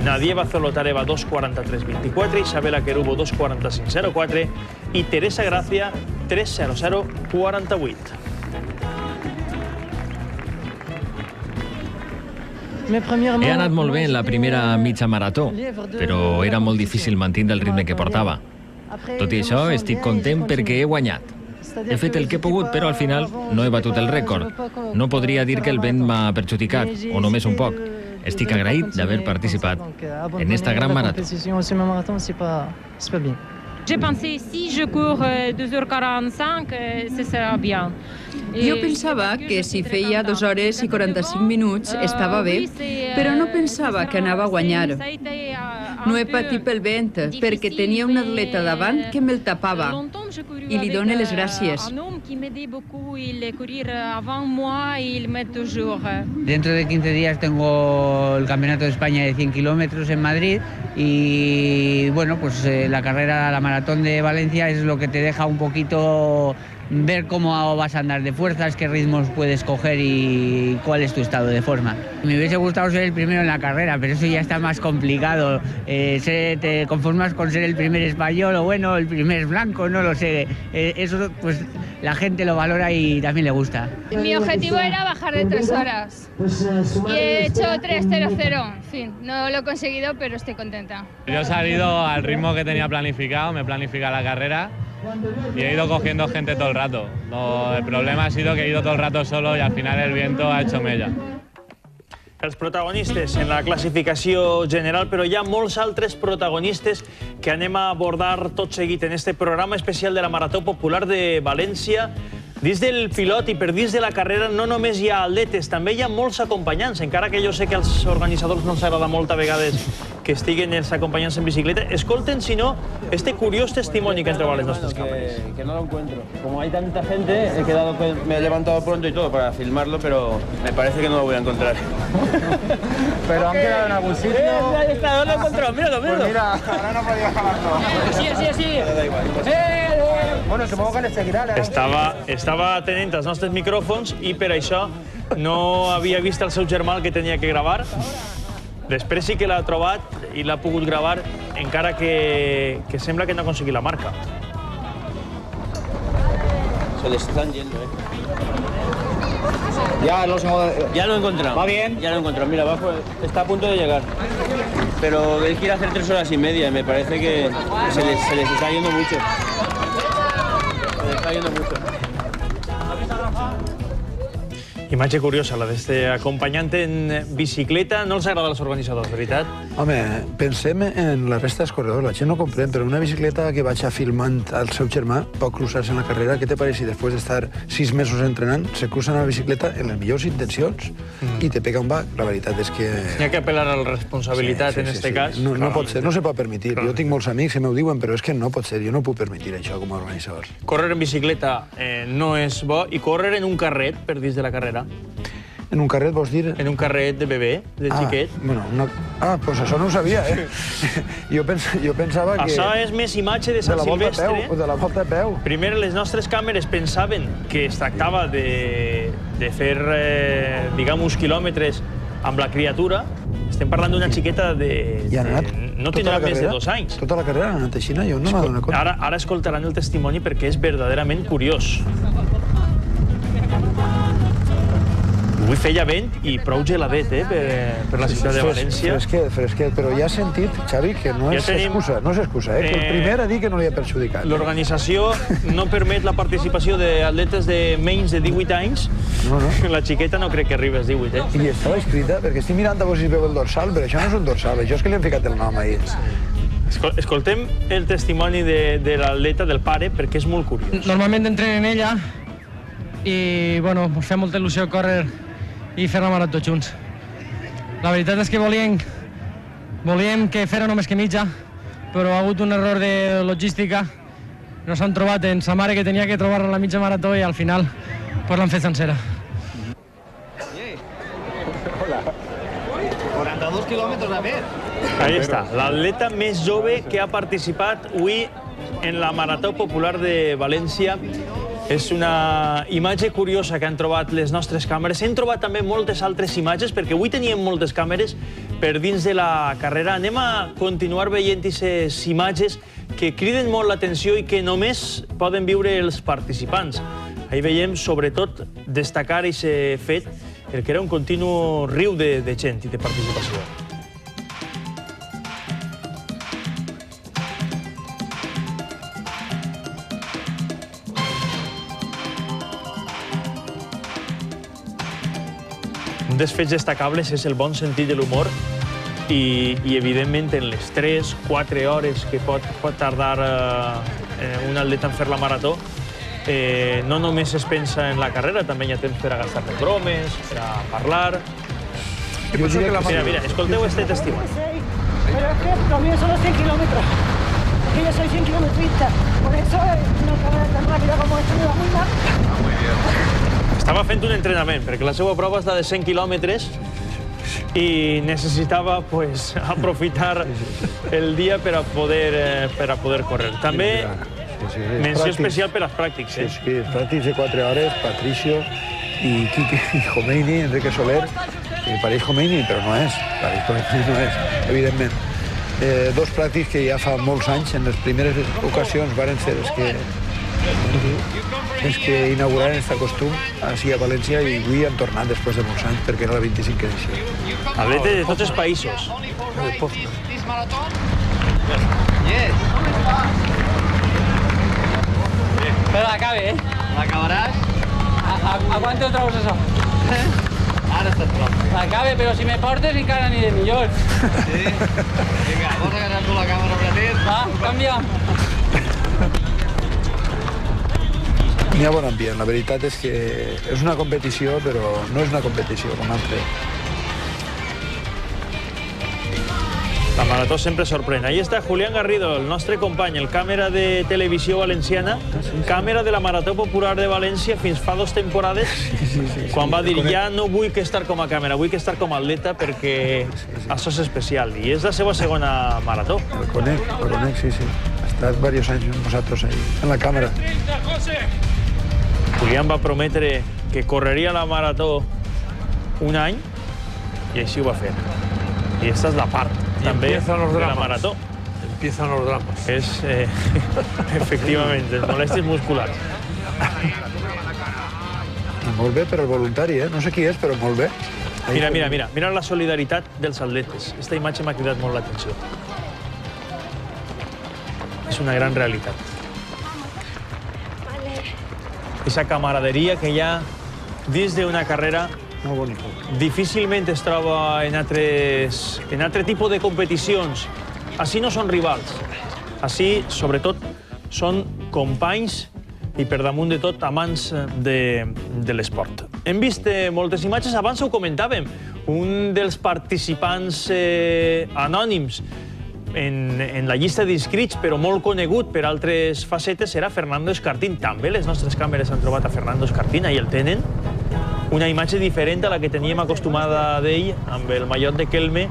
Nadieva Zolotareva 2:43.24, Isabela Kerubo 2:45.04 i Teresa Gracia 3:00.48. He anat molt bé en la primera mitja marató, però era molt difícil mantenir el ritme que portava. Tot i això, estic content perquè he guanyat. He fet el que he pogut, però al final no he batut el rècord. No podria dir que el vent m'ha perjudicat, o només un poc. Estic agraït d'haver participat en esta gran marató. J'ai pensé, si je cours 2h45, ce sera bien. Jo pensava que si feia 2 hores i 45 minuts estava bé, però no pensava que anava a guanyar. No he patit pel vent, perquè tenia un atleta davant que me'l tapava, i li dono les gràcies. Dentro de 15 días tengo el Campeonato de España de 100 kilómetros en Madrid y bueno, pues la carrera, la maratón de Valencia es lo que te deja un poquito ver cómo vas a andar de fuerzas, qué ritmos puedes coger y cuál es tu estado de forma. Me hubiese gustado ser el primero en la carrera, pero eso ya está más complicado. Te conformas con ser el primer español o bueno, el primer blanco, no lo sé. Eso pues la gente lo valora y también le gusta. Mi objetivo era bajar de 3 horas y he hecho 3:00. En fin, no lo he conseguido, pero estoy contenta. Yo he salido al ritmo que tenía planificado, me he planificado la carrera y he ido cogiendo gente todo el rato. El problema ha sido que he ido todo el rato solo y al final el viento ha hecho mella. Els protagonistes en la classificació general, però hi ha molts altres protagonistes que anem a abordar tot seguit en este programa especial de la Marató Popular de València. Dins del pilot i per dins de la carrera no només hi ha atletes, també hi ha molts acompanyants, encara que jo sé que als organitzadors no els agrada molt a vegades que estiguen els acompanyants en bicicleta. Escolten, si no, este curiós testimoni que han trobat les nostres càmeres. Que no lo encuentro. Como hay tanta gente, me he levantado pronto y todo para filmarlo, pero me parece que no lo voy a encontrar. Pero han quedado en algún sitio. Ahí está, no lo he encontrado, míralo, míralo. Pues mira, ahora no podía jalarlo. Sí. Bueno, supongo que les seguirá. Estava atenent als nostres micròfons i per això no havia vist el seu germà que tenia que gravar. Després sí que l'ha trobat i l'ha pogut gravar, encara que sembla que no ha aconseguit la marca. Se les están yendo, Ya lo he encontrado. ¿Va bien? Ya lo he encontrado. Mira, abajo está a punto de llegar. Pero él quiere hacer 3 horas y media. Me parece que se les está yendo mucho. Se les está yendo mucho. Imatge curiosa, la d'este acompanyant en bicicleta. No els agrada als organitzadors, veritat? Home, pensem en la resta dels corredors. La gent no comprèn, però una bicicleta que vaig filmant al seu germà pot cruçar-se en la carrera. Què te pareix si després d'estar 6 mesos entrenant se cruça una bicicleta en les millors intencions i te pega un bac? La veritat és que... N'hi ha que apel·lar a la responsabilitat en este cas. No pot ser, no se pot permetir. Jo tinc molts amics que m'ho diuen, però és que no pot ser. Jo no puc permetir això com a organitzador. Córrer en bicicleta no és bo i córrer en un carret per dins de la carrera. En un carret vols dir? En un carret de bebè, de xiquet. Doncs això no ho sabia, Jo pensava que... Això és més imatge de Sant Silvestre. De la volta a peu. Primer, les nostres càmeres pensaven que es tractava de fer, diguem, uns quilòmetres amb la criatura. Estem parlant d'una xiqueta de... No tindrà més de 2 anys. Tota la carrera ha anat així, jo no m'ha donat compte. Ara escoltaran el testimoni perquè és verdaderament curiós. Avui feia vent i prou geladet, per la ciutat de València. Fresquet, però ja has sentit, Xavi, que no és excusa, que el primer ha dit que no li ha perjudicat. L'organització no permet la participació d'atletes de menys de 18 anys. La xiqueta no crec que arribi als 18, I estava escrita, perquè estic mirant a veure si es veu el dorsal, però això no és un dorsal, això és que li han ficat el nom ahir. Escoltem el testimoni de l'atleta, del pare, perquè és molt curiós. Normalment entrenen ella i, bueno, ens fa molta il·lusió córrer i fer la marató junts. La veritat és que volíem que fera només que mitja, però ha hagut un error de logística. No s'han trobat en sa mare que tenia que trobar la mitja marató i al final l'han fet sencera. 42 kilómetros a ver. Ahí està, l'atleta més jove que ha participat avui en la Marató Popular de València. És una imatge curiosa que han trobat les nostres càmeres. Hem trobat també moltes altres imatges, perquè avui teníem moltes càmeres per dins de la carrera. Anem a continuar veient aquestes imatges que criden molt l'atenció i que només poden viure els participants. Ahí veiem, sobretot, destacar aquest fet, el que era un continu riu de gent i de participació. Un dels fets destacables és el bon sentit de l'humor i, evidentment, en les 3-4 hores que pot tardar un atleta en fer la marató, no només es pensa en la carrera, també hi ha temps per a gastar-ne bromes, per a parlar. Mira, escolteu este testimoni. Pero es que comienzo los 100 kilómetros, que yo soy 100 kilometrista, por eso una carrera tan rápida como esta me va muy mal. Muy bien. Estava fent un entrenament, perquè la seva prova és la de 100 quilòmetres i necessitava aprofitar el dia per a poder córrer. També menció especial per als pràctics. Sí, els pràctics de 4 hores, Patricio i Quique Khomeini, Enrique Soler, que pareix Khomeini, però no és, evidentment. 2 pràctics que ja fa molts anys, en les primeres ocasions, varen ser els que inauguraren aquest costum així a València i avui han tornat després de molts anys perquè era la 25a edició. Atleta de tots els països. Pero la acabe, ¿La acabarás? ¿A cuánto traus eso? Ara estàs prop. Acabe, però si me portes encara aniré millor. Sí? Vinga, vols agarrar tu la càmera un ratet? Va, canvia. N'hi ha bon ambient, la veritat és que és una competició, però no és una competició com altre. La marató sempre sorprèn. Ahí està Julián Garrido, el nostre company, el càmera de televisió valenciana, càmera de la Marató Popular de València fins fa 2 temporades, quan va dir ja no vull que estar com a càmera, vull que estar com a atleta perquè això és especial. I és la seva segona marató. El conec, sí. Ha estat diversos anys amb nosaltres ahí, en la càmera. Julián va prometre que correria la marató un any i així ho va fer. I aquesta és la part també de la marató. Empiezan los dramas. És, efectivament, les molèsties musculars. I molt bé per al voluntari, No sé qui és, però molt bé. Mira la solidaritat dels atletes. Aquesta imatge m'ha cridat molt l'atenció. És una gran realitat. Esa camaraderia que hi ha dins d'una carrera difícilment es troba en altre tipus de competicions. Així no són rivals. Així, sobretot, són companys i, per damunt de tot, amants de l'esport. Hem vist moltes imatges, abans ho comentàvem. Un dels participants anònims en la llista d'inscrits, però molt conegut per altres facetes, era Fernando Escartín. També les nostres càmeres han trobat a Fernando Escartín, ahí el tenen. Una imatge diferent a la que teníem acostumada d'ell, amb el mallot de Kelme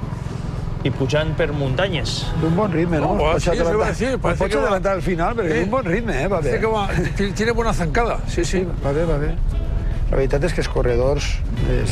i pujant per muntanyes. D'un bon ritme, ¿no? Sí, eso iba a decir. Pots adelantar al final, perquè d'un bon ritme, va bé. Tiene buena zancada, sí. Va bé. La veritat és que els corredors, els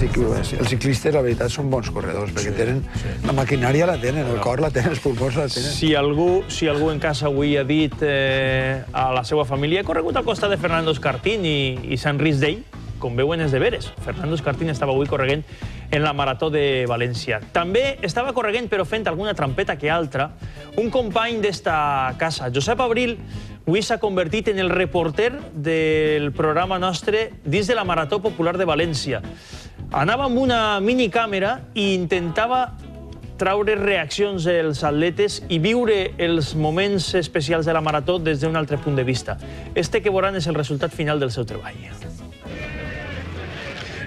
ciclistes, la veritat, són bons corredors, perquè tenen la maquinària la tenen, el cor la tenen, els pulmons la tenen. Si algú en casa avui ha dit a la seva família he corregut al costat de Fernando Escartín i s'han risc d'ell, com veuen és de veres. Fernando Escartín estava avui correguent en la Marató de València. També estava correguent, però fent alguna trampeta que altra, un company d'esta casa, Josep Abril, avui s'ha convertit en el reporter del programa nostre dins de la Marató Popular de València. Anava amb una minicàmera i intentava traure reaccions dels atletes i viure els moments especials de la marató des d'un altre punt de vista. Este que veuran és el resultat final del seu treball.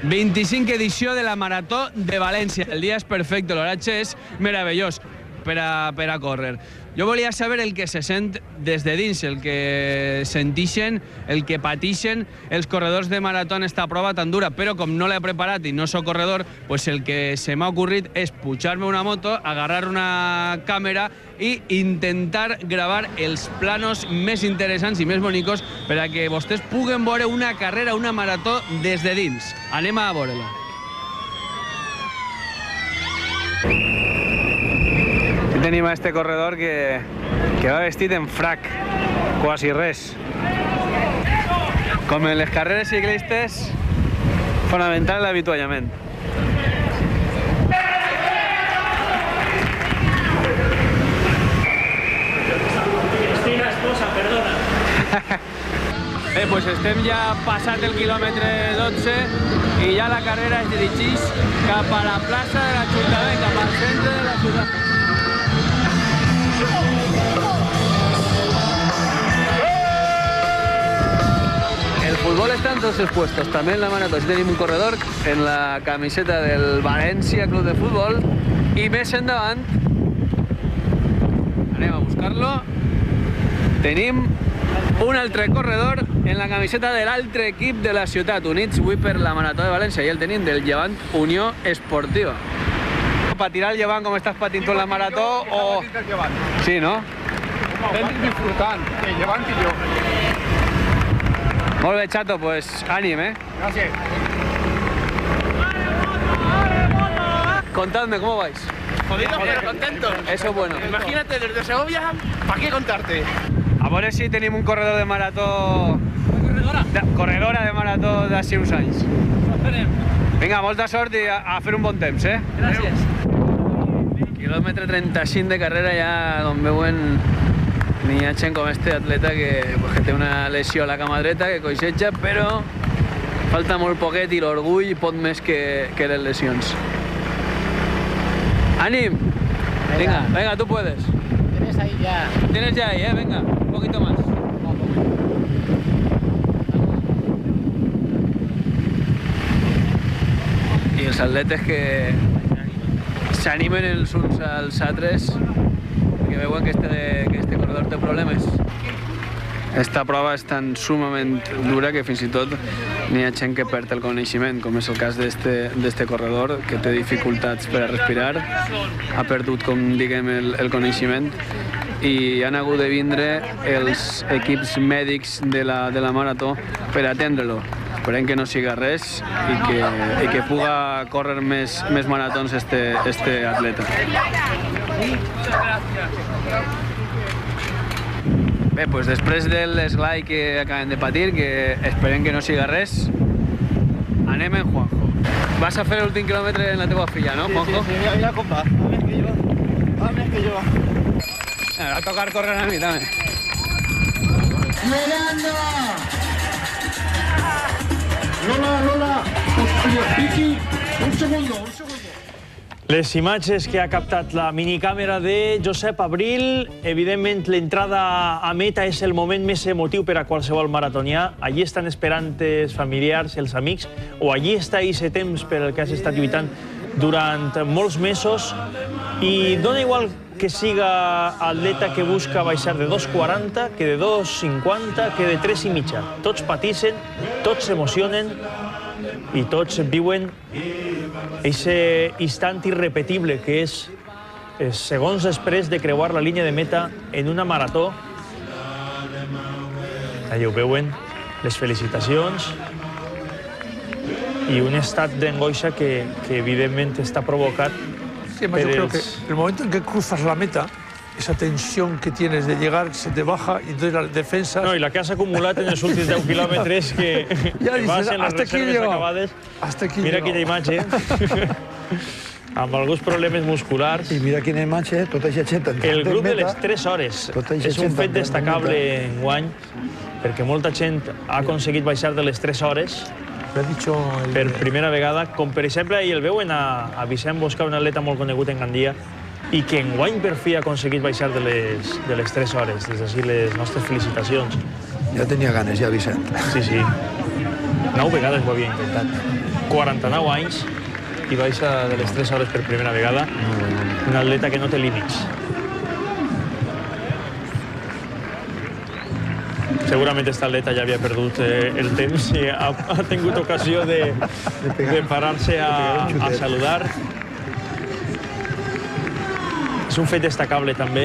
25 edició de la Marató de València. El dia és perfecte, l'horatge és meravellós per a córrer. Jo volia saber el que se sent des de dins, el que sentixen, el que patixen els corredors de marató en esta prova tan dura, però com no l'he preparat i no soc corredor, pues el que se m'ha ocorrit és pujar-me una moto, agarrar una càmera i intentar gravar els planos més interessants i més bonicos per a que vostès puguen veure una carrera, una marató des de dins. Anem a veure-la. Aquí tenim a este corredor que va vestit en frac, quasi res. Com en les carreres ciclistes, fonamental l'avituallament. Cristina, esposa, perdona. Pues estem ja passat el quilòmetre 12 i ja la carrera es dirigeix cap a la plaça de l'Ajuntament, cap al centre de la ciutat. El fútbol está en todos sus puestos, también en la marató. Aquí tenim un corredor en la camiseta del València Club de Futbol i més endavant anem a buscar-lo. Tenim un altre corredor en la camiseta de l'altre equip de la ciutat, units avui per la Marató de València, i el tenim del Llevant Unió Esportiva. ¿Para tirar el Llevant com estàs patint tu en la marató o...? Sí, no? Estem disfrutant, el Llevant i jo. Molt bé, Chato, pues ànim, Gràcies. Contadme, ¿cómo vais? Jodidos pero contentos. Eso es bueno. Imagínate, desde Segovia, ¿para qué contarte? A veure si tenim un corredor de marató... Corredora de marató d'ací uns anys. Vinga, molta sort i a fer un bon temps, Gràcies. Quilòmetre 35 de carrera ja, com veuen, n'hi ha gent com este atleta que té una lesió a la cama dreta, que coixeja, però Falta molt poquet i l'orgull pot més que les lesions. ¡Ánimo! Venga, tú puedes. Tienes ahí ya. Tienes ya ahí, venga, un poquito más. I els atletes que s'animen els uns als altres perquè veuen que este corredor té problemes. Esta prova és tan sumament dura que fins i tot n'hi ha gent que perd el coneixement, com és el cas d'este corredor, que té dificultats per a respirar, ha perdut, com diguem, el coneixement, i han hagut de vindre els equips mèdics de la marató per atendre-lo. Esperem que no siga res i que puga córrer més maratons este atleta. Bé, doncs després de l'esglai que acabem de patir, que esperem que no siga res, anem en Juanjo. Vas a fer l'últim quilòmetre en la teva filla, no, Juanjo? Sí, mira, compa, va més que jo. Me va a tocar correr a mi també. ¡Miranda! Lola, hòstia, Vicky, un segundo. Les imatges que ha captat la minicàmera de Josep Abril. Evidentment, l'entrada a meta és el moment més emotiu per a qualsevol maratonià. Allí estan esperant els familiars, els amics, o allí està aquest temps per al que has estat lluitant durant molts mesos. I dona igual que siga atleta que busca baixar de 2,40, que de 2,50, que de 3,5. Tots pateixen, tots s'emocionen i tots viuen aquest instant irrepetible que és segons després de creuar la línia de meta en una marató. Allà ho veuen, les felicitacions i un estat d'angoixa que evidentment està provocat. Sí, además yo creo que en el momento en que cruzas la meta, esa tensión que tienes de llegar se te baja y entonces las defensas... No, i la que has acumulat en els últims 10 quilòmetres que vas en les reserves acabades. Mira quina imatge. Amb alguns problemes musculars. I mira quina imatge, tota aquesta gent entrant el grup de de les 3 hores és un fet destacable enguany perquè molta gent ha aconseguit baixar de les 3 hores per primera vegada, com per exemple ahir el veuen a Vicent Bosca, un atleta molt conegut en Gandia, i que enguany per fi ha aconseguit baixar de les 3 hores. Des d'ací les nostres felicitacions. Ja tenia ganes, ja, Vicent. Sí. 9 vegades ho havia intentat. 49 anys i baixa de les 3 hores per primera vegada. Un atleta que no té límits. Segurament aquest atleta ja havia perdut el temps i ha tingut ocasió de parar-se a saludar. És un fet destacable també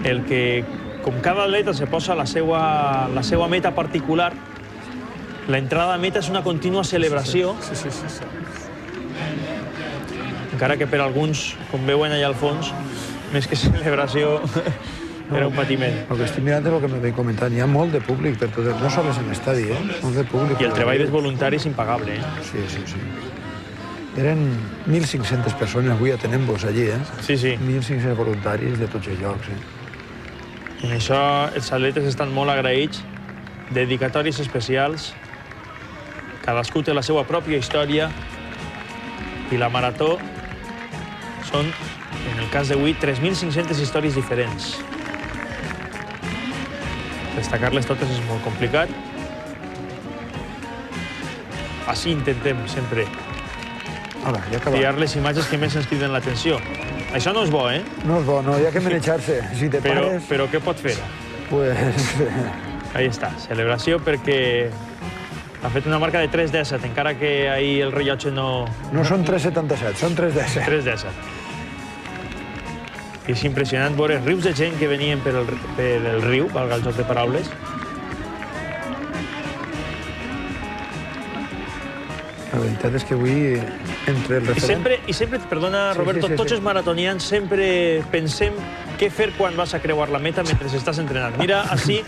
el que, com cada atleta se posa la seva meta particular, l'entrada a meta és una contínua celebració. Encara que per alguns, com veuen allà al fons, més que celebració, era un patiment. El que estic mirant és el que m'he comentat. Hi ha molt de públic per tot, no sols en l'estadi, molt de públic. I el treball dels voluntaris impagable. Sí. Eren 1.500 persones avui atenent-vos allí, Sí. 1.500 voluntaris de tots els llocs, En això els atletes estan molt agraïts, dedicatoris especials, cadascú té la seva pròpia història i la marató són, en el cas d'avui, 3.500 històries diferents. Destacar-les totes és molt complicat. Així intentem sempre triar les imatges que més ens criden l'atenció. Això no és bo, No és bo, no, hi ha que manejar-se. Si te pares... Però què pot fer? Pues... Ahí està, celebració perquè ha fet una marca de 3:17, encara que ahir el rellotge no... No són 3:77, són 3:17. 3:17. És impressionant veure rius de gent que venien per el riu, valga el joc de paraules. La veritat és que avui, entre el referent... I sempre, perdona, Roberto, tots els maratonians sempre pensem què fer quan vas a creuar la meta mentre estàs entrenant. Mira, així,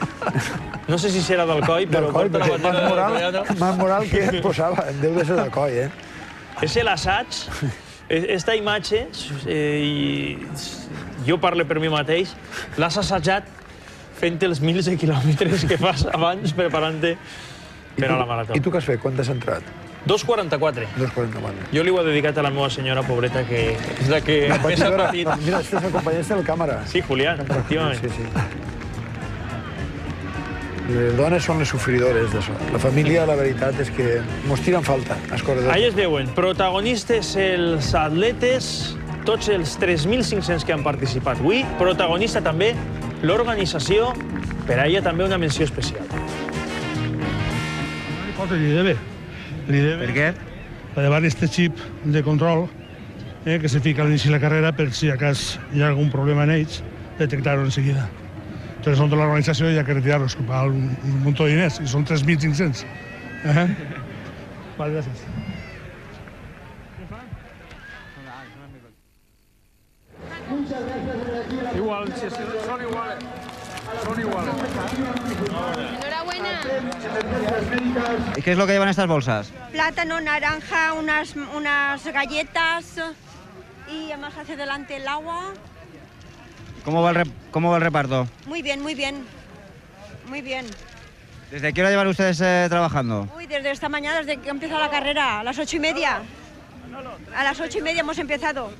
no sé si serà d'Alcoi, però porta la bandera de Más moral que et posava, deu de ser d'Alcoi, És l'assaig, esta imatge, jo parlo per mi mateix, l'has assajat fent els mils de quilòmetres que fas abans, preparant-te per a la marató. I tu què has fet? Quan t'has entrat? 2:44. 2:44. Jo li ho he dedicat a la meva senyora pobreta, que és la que més ha patit. Mira, este és el company del càmera. Sí, Julián, efectivament. Sí, sí. Les dones són les sofridores d'això. La família, la veritat, és que mos tiren falta, els corredors. Ahí es veuen, protagonistes els atletes, tots els 3.500 que han participat avui. Protagonista també l'organització, per a ella també una menció especial. Per què? Per llevar este xip de control que se fica a l'inici de la carrera per si a cas hi ha algun problema en ells, detectar-ho enseguida. Entonces, nosotros la organización ya hay que retirarlos, que paga un montón de dinero, y son 3.500. Vale, gracias. Igual, son iguales. Son iguales. Enhorabuena. ¿Y qué es lo que llevan estas bolsas? Plátano, naranja, unas galletas y además hacia adelante el agua. ¿Cómo va el reparto? Muy bien, muy bien. Muy bien. ¿Desde qué hora llevan ustedes trabajando? Uy, desde esta mañana, desde que empezó la carrera, a las 8:30. A las 8:30 hemos empezado.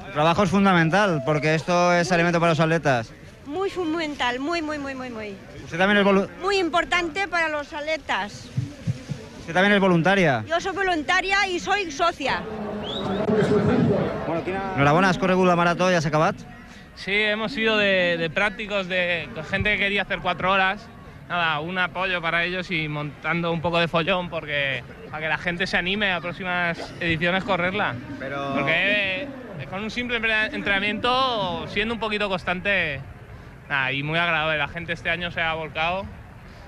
El trabajo es fundamental, porque esto es alimento para los atletas. Muy fundamental, muy. ¿Usted también es Muy importante para los atletas. ¿Usted también es voluntaria? Yo soy voluntaria y soy socia. Enhorabuena, has corregut la marató, ¿ya se ha acabado? Sí, hemos sido de prácticos, de gente que quería hacer 4 horas. Nada, un apoyo para ellos y montando un poco de follón para que la gente se anime a próximas ediciones correrla. Porque con un simple entrenamiento, siendo un poquito constante, nada, y muy agradable. La gente este año se ha volcado.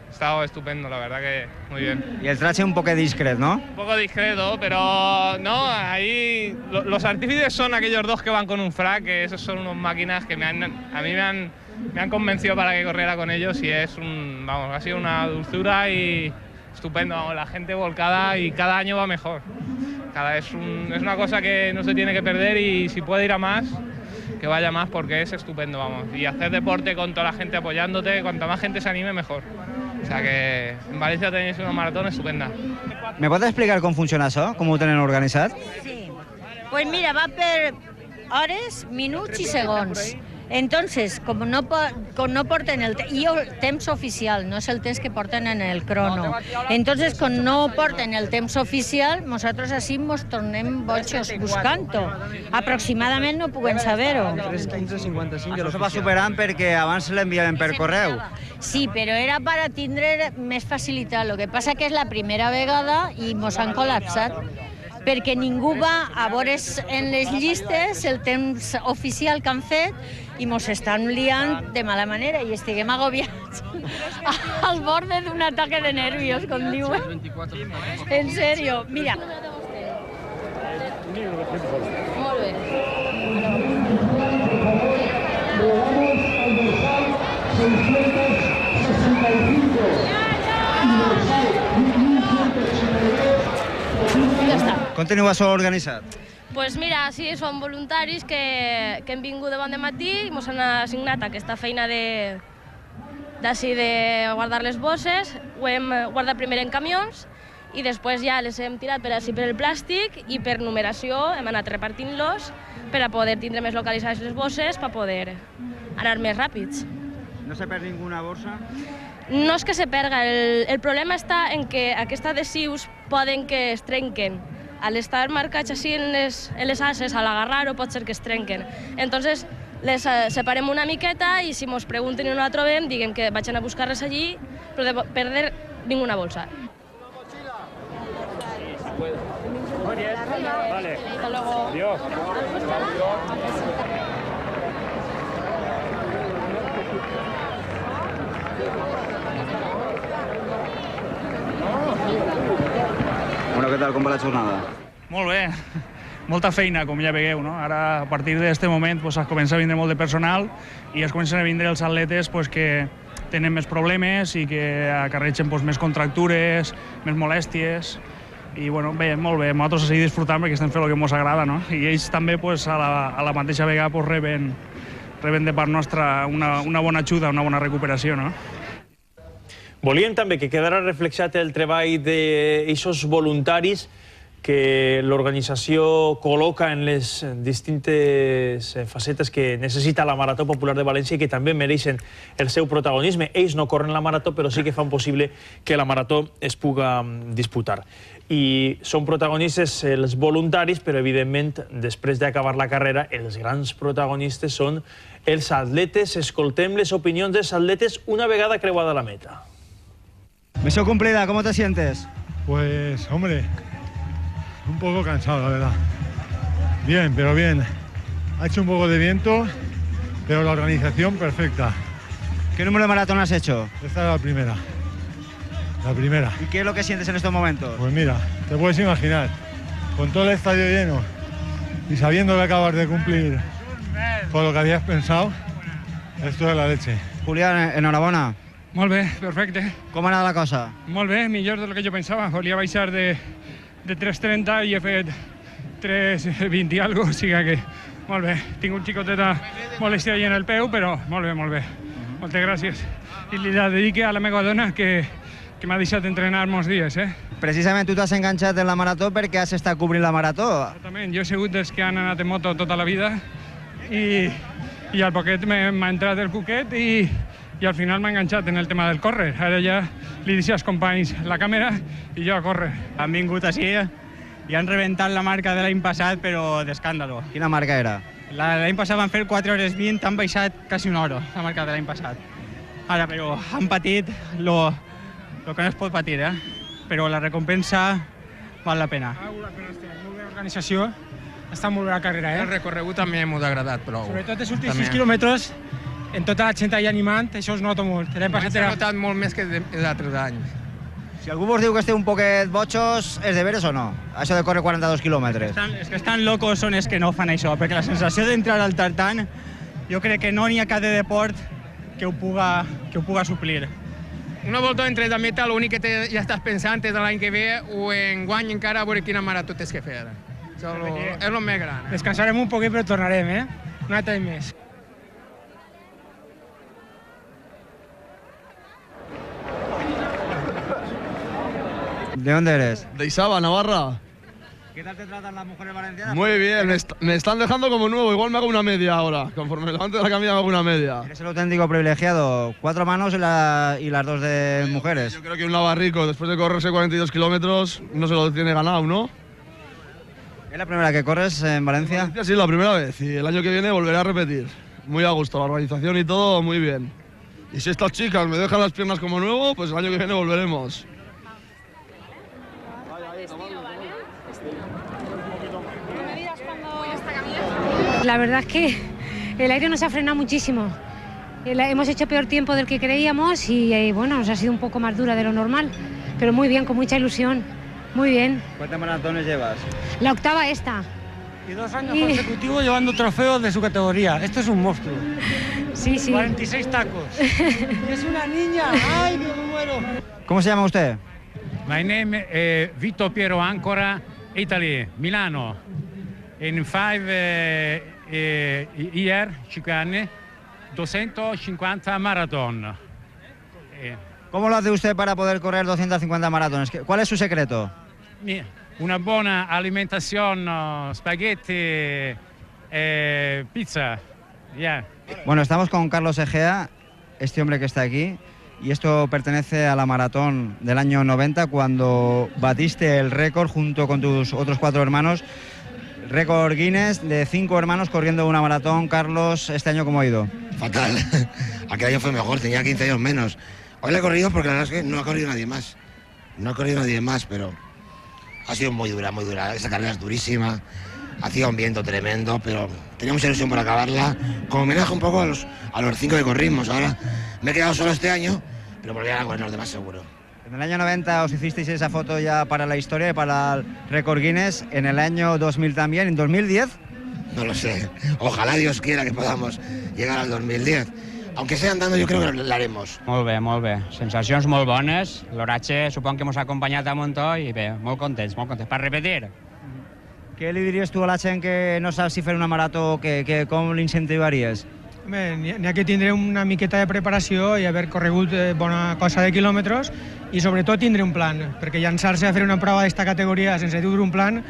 Ha estado estupendo, la verdad que muy bien. Y el traje un poco discreto, ¿no? Un poco discreto, pero no, ahí los artífices son aquellos dos que van con un frac, que esos son unas máquinas que a mí me han convencido para que corriera con ellos y ha sido una dulzura y estupendo, vamos, la gente volcada y cada año va mejor. Es una cosa que no se tiene que perder y si puede ir a más, que vaya más porque es estupendo, vamos. Y hacer deporte con toda la gente apoyándote, cuanta más gente se anime, mejor. O sea que en Valencia tenéis una maratón estupenda. ¿Me pots explicar com funciona això? Com ho tenen organitzat? Sí. Pues mira, va per hores, minuts i segons. Entonces, como no porten el temps oficial, no es el temps que porten en el crono. Entonces, com no porten el temps oficial, nosaltres així ens tornem bojos buscant-ho. Aproximadament no puguem saber-ho. 3:15:55. Això va superant perquè abans l'enviaven per correu. Sí, però era per tindre més facilitat. El que passa que és la primera vegada i ens han col·lapsat. Perquè ningú va a veure en les llistes el temps oficial que han fet i ens estan liant de mala manera i estiguem agobiats al borde d'un ataque de nervios, com diuen. En serio, mira. Molt bé. Ja està. Com teniu això organitzat? Pues mira, sí, són voluntaris que hem vingut de bon matí i ens han assignat aquesta feina de guardar les bosses. Ho hem guardat primer en camions i després ja les hem tirat per el plàstic i per numeració hem anat repartint-los per a poder tindre més localitzades les bosses per poder anar més ràpids. No se perd ninguna bossa? No és que se perga, el problema està en que aquests adhesius poden que es trenquen. Al estar marcats així en les ases, al agarrar-ho pot ser que es trenquen. Entonces les separem una miqueta i si ens pregunten i no la trobem, diguem que vagin a buscar-les allí, però de perder ninguna bolsa. Muy bien. Vale. Hasta luego. Adiós. Bueno, què tal, com va la jornada? Molt bé, molta feina, com ja vegueu, no? Ara, a partir d'aquest moment, pues, es comença a vindre molt de personal i es comencen a vindre els atletes pues, que tenen més problemes i que acarreixen pues, més contractures, més molèsties. I bueno, bé, molt bé, nosaltres a seguir disfrutant perquè estem fent el que ens agrada, no? I ells també pues, a la mateixa vegada pues, reben de part nostra una bona ajuda, una bona recuperació, no? Volíem també que quedara reflexat el treball d'aixòs voluntaris que l'organització col·loca en les distintes facetes que necessita la Marató Popular de València i que també mereixen el seu protagonisme. Ells no corren la marató, però sí que fan possible que la marató es puga disputar. I són protagonistes els voluntaris, però evidentment, després d'acabar la carrera, els grans protagonistes són els atletes. Escoltem les opinions dels atletes una vegada creuada la meta. Misión cumplida, ¿cómo te sientes? Pues, hombre, un poco cansado, la verdad. Bien, pero bien. Ha hecho un poco de viento, pero la organización perfecta. ¿Qué número de maratón has hecho? Esta es la primera. La primera. ¿Y qué es lo que sientes en estos momentos? Pues mira, te puedes imaginar, con todo el estadio lleno y sabiendo que acabas de cumplir con lo que habías pensado, esto es la leche. Julián, enhorabuena. Molt bé, perfecte. Com ha anat la cosa? Molt bé, millor del que jo pensava. Volia baixar de 3.30 i he fet 3.20 i alguna cosa, o sigui que molt bé. Tinc un xicoteta molèstia allà en el peu, però molt bé, molt bé. Moltes gràcies. I li la dedique a la meva dona que m'ha deixat entrenar molts dies. Precisament tu t'has enganxat en la marató perquè has estat cobrint la marató. Exactament, jo he sigut dels que han anat en moto tota la vida i al poquet m'ha entrat el cuquet i al final m'ha enganxat en el tema del córrer. Ara ja li deixo als companys la càmera i jo a córrer. Han vingut així i han rebentat la marca de l'any passat, però d'escàndalo. Quina marca era? L'any passat van fer 4 hores 20, han baixat quasi una hora, la marca de l'any passat. Ara, però han patit lo que no es pot patir, però la recompensa val la pena. Molt bé l'organització, està molt bé la carrera. El recorregut també m'ho ha agradat prou. Sobretot els últims 6 quilòmetres, en tota la gent allà animant, això es nota molt. S'ha notat molt més que d'altres anys. Si algú vos diu que esteu un poquet botxos, és de veres o no? Això de córrer 42 quilòmetres. Els que estan locos són els que no fan això, perquè la sensació d'entrar al tartan, jo crec que no n'hi ha cap de deport que ho puga suplir. Una volta entre la meta, l'únic que ja estàs pensant és l'any que ve o en guany encara a veure quina marató tens que fer. Això és el més gran. Descansarem un poquet però tornarem, un altre any més. ¿De dónde eres? De Isaba, Navarra. ¿Qué tal te tratan las mujeres valencianas? Muy bien, me están dejando como nuevo, igual me hago una media ahora. Conforme levante la camilla me hago una media. Eres el auténtico privilegiado. 4 manos y las 2 de mujeres. Yo creo que un navarrico, después de correrse 42 kilómetros, no se lo tiene ganado, ¿no? ¿Es la primera que corres en Valencia? Sí, la primera vez. Y el año que viene volveré a repetir. Muy a gusto, la organización y todo, muy bien. Y si estas chicas me dejan las piernas como nuevo, pues el año que viene volveremos. La verdad es que el aire nos ha frenado muchísimo. Hemos hecho peor tiempo del que creíamos y bueno, nos ha sido un poco más dura de lo normal, pero muy bien, con mucha ilusión, muy bien. ¿Cuántas maratones llevas? La octava esta. Y 2 años consecutivos llevando trofeos de su categoría. Esto es un monstruo. Sí, sí. 46 tacos. Y es una niña. ¡Ay, me muero! ¿Cómo se llama usted? My name is Vito Piero Ancora, Italy, Milano. In 5 years, 5 anni, 250 maratón. ¿Cómo lo hace usted para poder correr 250 maratones? ¿Cuál es su secreto? Una buena alimentación, spaghetti, pizza. Yeah. Bueno, estamos con Carlos Egea, este hombre que está aquí, y esto pertenece a la maratón del año 90, cuando batiste el récord junto con tus otros 4 hermanos. Récord Guinness de 5 hermanos corriendo una maratón. Carlos, ¿este año cómo ha ido? Fatal. Aquel año fue mejor, tenía 15 años menos. Hoy le he corrido porque la verdad es que no ha corrido nadie más. No ha corrido nadie más, pero ha sido muy dura, muy dura. Esta carrera es durísima. Hacía un viento tremendo, pero tenía mucha ilusión por acabarla. Como homenaje un poco a los 5 que corrimos. Ahora me he quedado solo este año, pero volveré a correr los demás seguro. En el año 90 os hicisteis esa foto ya para la historia y para el récord Guinness. En el año 2000 también. ¿En 2010? No lo sé. Ojalá Dios quiera que podamos llegar al 2010. Aunque sea andando, yo creo que lo haremos. Molt bé, molt bé. Sensacions molt bones. L'oratge supongo que hemos acompanyat a muntó i bé, molt contents, per repetir. ¿Qué le dirías tú a la gent que no sabe si fer una marató, com l'incentivaries? N'hi ha que tindre una miqueta de preparació i haver corregut bona cosa de quilòmetres i sobretot tindre un plan, perquè llançar-se a fer una prova d'esta categoria sense dur un plan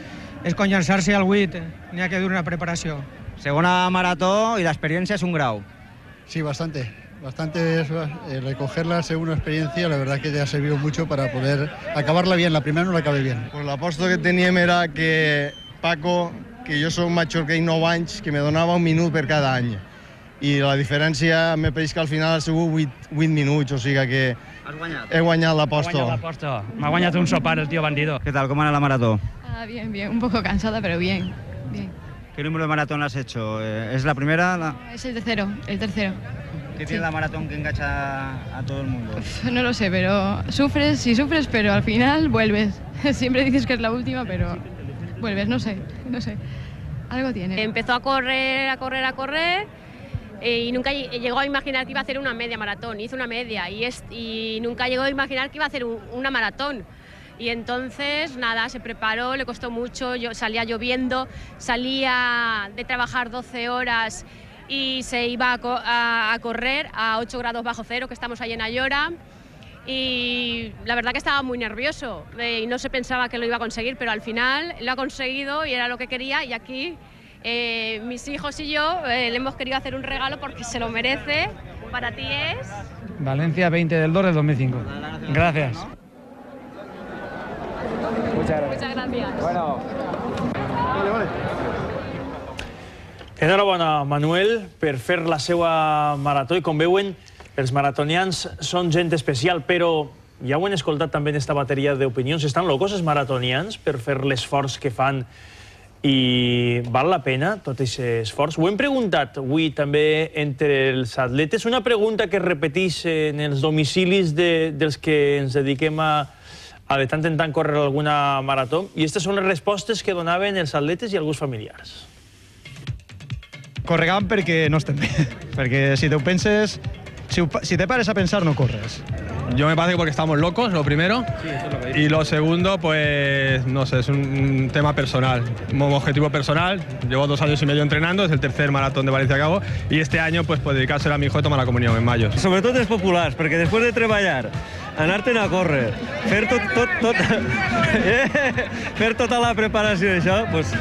és com llançar-se al 8, n'hi ha que dur una preparació. Segunda maratón y la experiencia es un grau. Sí, bastante. Bastante recoger la segunda experiencia, la verdad que te ha servido mucho para poder acabarla bien. La primera no la acabé bien. Pues l'aposto que teníem era que Paco, que jo soc major que ell 9 anys, que me donava un minut per cada any. I la diferència m'he pareix que al final ha sigut 8 minuts, o sigui que he guanyat l'aposto. M'ha guanyat un sopar el tío bandido. ¿Qué tal? ¿Cómo era la maratón? Bien, bien. Un poco cansada, pero bien. ¿Qué número de maratón has hecho? ¿Es la primera? Es el tercero. ¿Qué tiene la maratón que engancha a todo el mundo? No lo sé, pero sufres, pero al final vuelves. Siempre dices que es la última, pero vuelves, no sé. Algo tiene. Empezó a correr y nunca llegó a imaginar que iba a hacer una media maratón. Hizo una media y nunca llegó a imaginar que iba a hacer una maratón. Y entonces, nada, se preparó, le costó mucho, salía lloviendo, salía de trabajar 12 horas y se iba a correr a 8 grados bajo cero, que estamos ahí en Ayora. Y la verdad que estaba muy nervioso y no se pensaba que lo iba a conseguir, pero al final lo ha conseguido y era lo que quería. Y aquí mis hijos y yo le hemos querido hacer un regalo porque se lo merece. Para ti es... Valencia 20 del 2 del 2005. Gracias. Muchas gracias. Bueno. Enhorabona, Manuel, per fer la seva marató. I com veuen, els maratonians són gent especial, però ja ho hem escoltat també en esta bateria d'opinions. Estan locos els maratonians per fer l'esforç que fan i val la pena tot aquest esforç? Ho hem preguntat avui també entre els atletes. Una pregunta que es repeteix en els domicilis dels que ens dediquem a de tant en tant córrer alguna marató, i aquestes són les respostes que donaven els atletes i alguns familiars. Corregam perquè no estem bé, perquè si te ho penses, si te pares a pensar no corres. Yo me parece que porque estamos locos, lo primero, y lo segundo, pues, no sé, es un tema personal, un objetivo personal. Llevo 2 años y medio entrenando, es el tercer maratón de Valencia que hago, y este año, pues dedicárselo a mi hijo a tomar la comunión en mayo. Sobretot els populars, perquè després de treballar, anar-te'n a córrer, fer tota la preparació d'això, pues,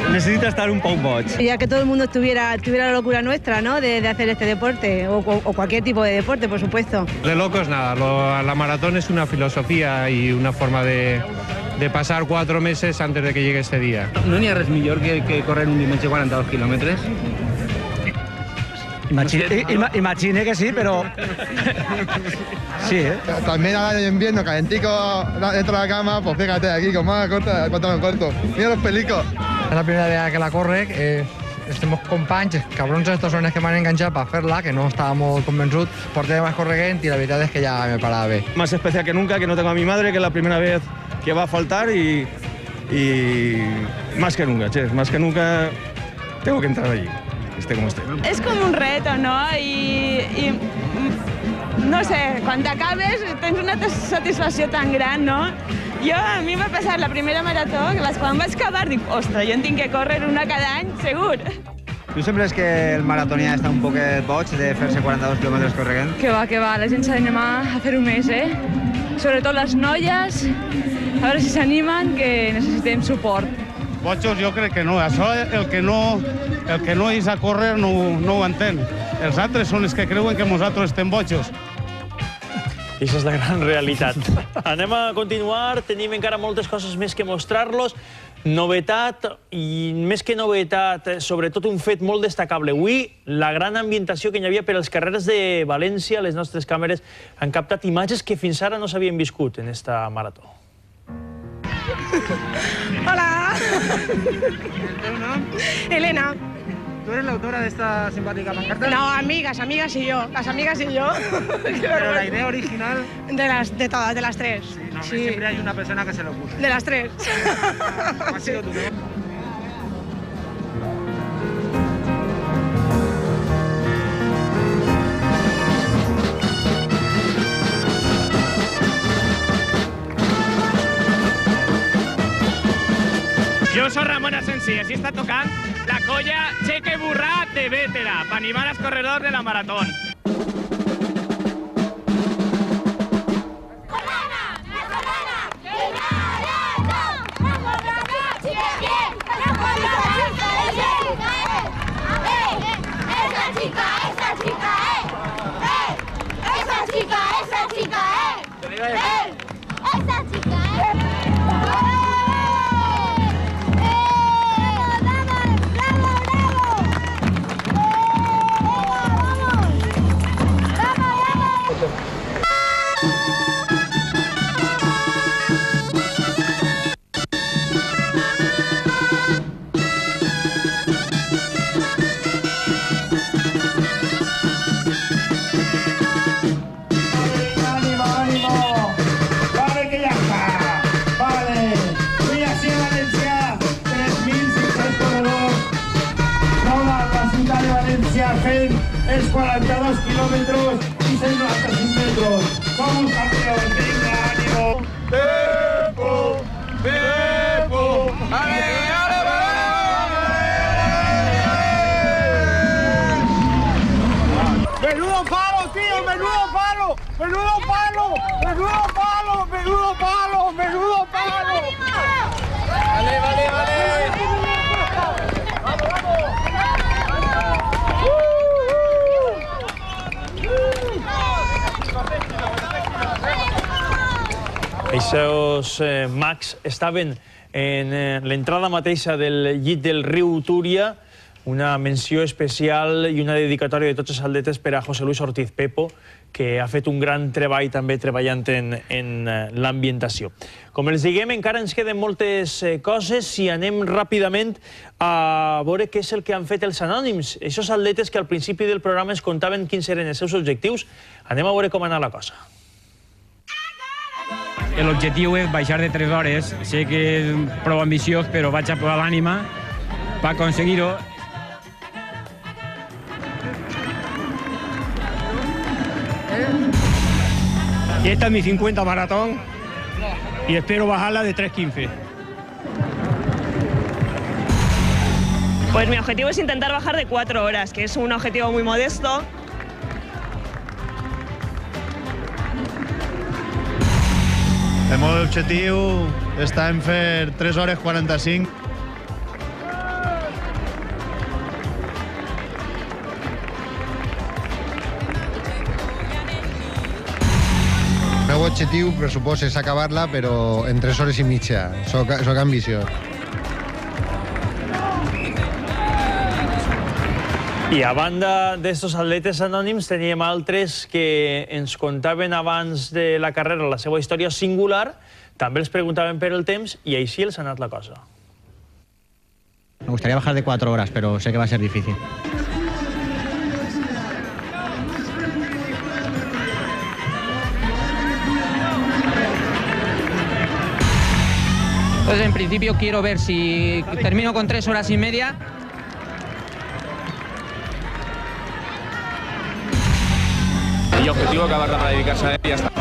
necesita estar un poc boig. Ya que todo el mundo tuviera la locura nuestra, ¿no? De hacer este deporte, o cualquier tipo de deporte, por supuesto. De locos nada, la maratón es una filosofía y una forma de pasar 4 meses antes de que llegue este día. No n'hi ha res millor que correr un diumenge 42 quilòmetres? Imagine que sí, pero... Sí, ¿eh? También ahora en invierno, calentico dentro de la cama, pues fíjate, aquí con más corta, pantalón corto. Mira los pelicos. Es la primera vez que la corre, estem companys, cabrons estos són els que m'han enganxat per fer-la, que no estava molt convençut, portem más correguent y la veritat es que ya me paraba bé. Más especial que nunca, que no tengo a mi madre, que es la primera vez que va a faltar y más que nunca, che, más que nunca tengo que entrar allí, esté como esté. Es como un reto, ¿no? Y no sé, quan t'acabes tens una satisfacció tan gran, no? A mi m'ha passat la primera marató, que quan vaig acabar dic, ostres, jo en tinc que córrer una cada any, segur. ¿Tú siempre es que el maratonià està un poquet boig de fer-se 42 quilòmetres corregent? Que va, la gent s'ha d'animar a fer-ho més, Sobretot les noies, a veure si s'animen, que necessitem suport. Bojos jo crec que no, això el que no és a córrer no ho entén. Els altres són els que creuen que nosaltres estem bojos. I això és la gran realitat. Anem a continuar, tenim encara moltes coses més que mostrar-los. Novetat, i més que novetat, sobretot un fet molt destacable. Avui, la gran ambientació que hi havia per als carrers de València, les nostres càmeres han captat imatges que fins ara no s'havien viscut en esta marató. Hola! ¿El teu nom? Elena. ¿Tú eres la autora de esta simpática pancarta? No, amigas y yo. Las amigas y yo. Pero la idea original... De todas, de las 3. No, sí. Siempre hay una persona que se lo ocurre. De las 3. ¿Cuál ha sido tu nombre? Jo soc Ramon Asensi, així està tocant la colla Cheque Burrat de Vétera per animar els corredors de la marató. Es 42 kilómetros y 695 metros. Somos campeones, venga, ánimo. ¡Pepo! ¡Pepo! ¡Ale, ale, ale! ¡Menudo palo, tío! ¡Menudo palo! ¡Menudo palo! ¡Menudo palo! ¡Menudo palo! ¡Menudo palo! ¡Vale, vale, vale! ¡Vamos, vamos! Aquests mags estaven en l'entrada mateixa del llit del riu Túria. Una menció especial i una dedicatòria de tots els atletes per a José Luis Ortiz Pepo, que ha fet un gran treball també treballant en l'ambientació. Com els diguem, encara ens queden moltes coses i anem ràpidament a veure què és el que han fet els anònims. Aquests atletes que al principi del programa ens contaven quins eren els seus objectius. Anem a veure com ha anat la cosa. L'objectiu és baixar de 3 hores. Sé que és prou ambiciós, però vaig a provar l'ànima per aconseguir-ho. Esta es mi 50 maratón y espero bajarla de 3:15. Pues mi objetivo es intentar bajar de 4 horas, que es un objetivo muy modesto. El meu objectiu està en fer 3 hores 45. El meu objectiu, pressuposo, és acabar-la, però en 3 hores i mitja. Soc ambiciós. I a banda d'estos atletes anònims teníem altres que ens contaven abans de la carrera la seva història singular, també els preguntaven per el temps i així els ha anat la cosa. Me gustaría bajar de 4 horas, pero sé que va a ser difícil. Pues en principio quiero ver si termino con 3 horas y media. Y objetivo acabar para dedicarse a él y ya está.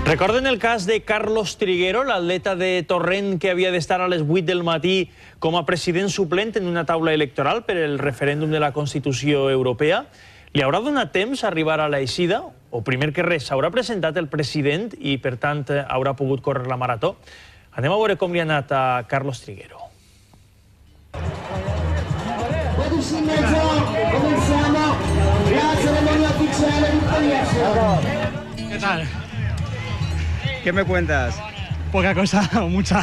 Recorden el cas de Carlos Triguero, l'atleta de Torrent que havia d'estar a les 8 del matí com a president suplent en una taula electoral per el referèndum de la Constitució Europea. Li haurà donat temps a arribar a l'eixida? O primer que res, s'haurà presentat el president i, per tant, haurà pogut córrer la marató? Anem a veure com li ha anat a Carlos Triguero. ¿Qué tal? ¿Qué me cuentas? Poca cosa o mucha.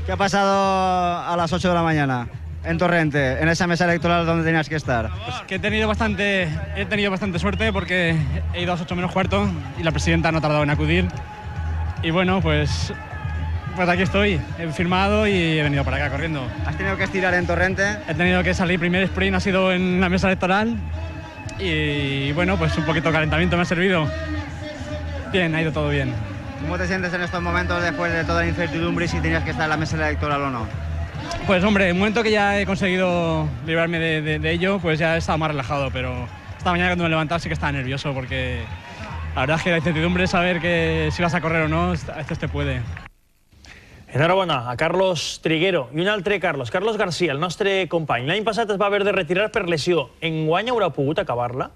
¿Qué ha pasado a las 8 de la mañana en Torrente, en esa mesa electoral donde tenías que estar? Pues que he tenido bastante suerte porque he ido a las 8 menos cuarto y la presidenta no ha tardado en acudir. Y bueno, pues aquí estoy. He firmado y he venido para acá corriendo. ¿Has tenido que estirar en Torrente? He tenido que salir. Primer sprint ha sido en la mesa electoral y bueno, pues un poquito de calentamiento me ha servido. Bien, ha ido todo bien. ¿Cómo te sientes en estos momentos después de toda la incertidumbre y si tenías que estar en la mesa electoral o no? Pues hombre, en el momento que ya he conseguido librarme de ello, pues ya he estado más relajado, pero esta mañana cuando me he levantado sí que estaba nervioso porque La verdad es que la incertidumbre de saber que si vas a correr o no, a veces te puede. Enhorabona a Carlos Triguero i un altre Carlos Garcia, el nostre company. L'any passat es va haver de retirar per lesió. Enguany haurà pogut acabar-la?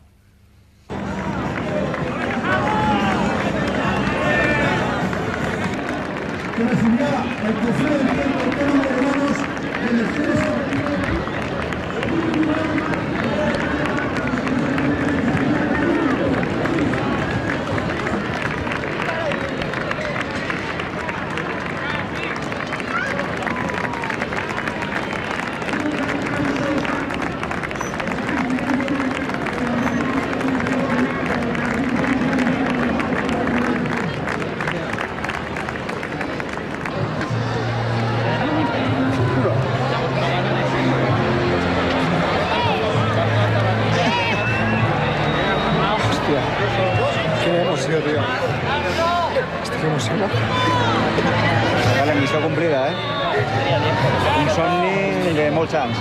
La missió complida, Un somni de molts anys.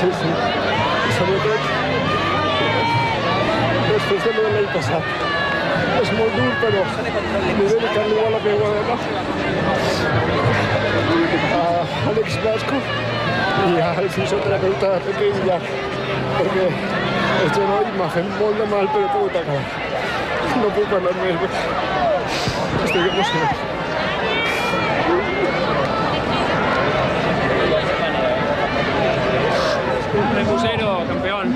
Sí. I sobretot, després de l'any passat. És molt dur, però m'he dedicat igual a meva dona, a Àlex Blasco i al fisioterapeuta Pepe Villar, perquè el genoll m'ha fet molt de mal, però he pogut acabar. No puc parlar més. Estic emocionat. Remusero, campeón.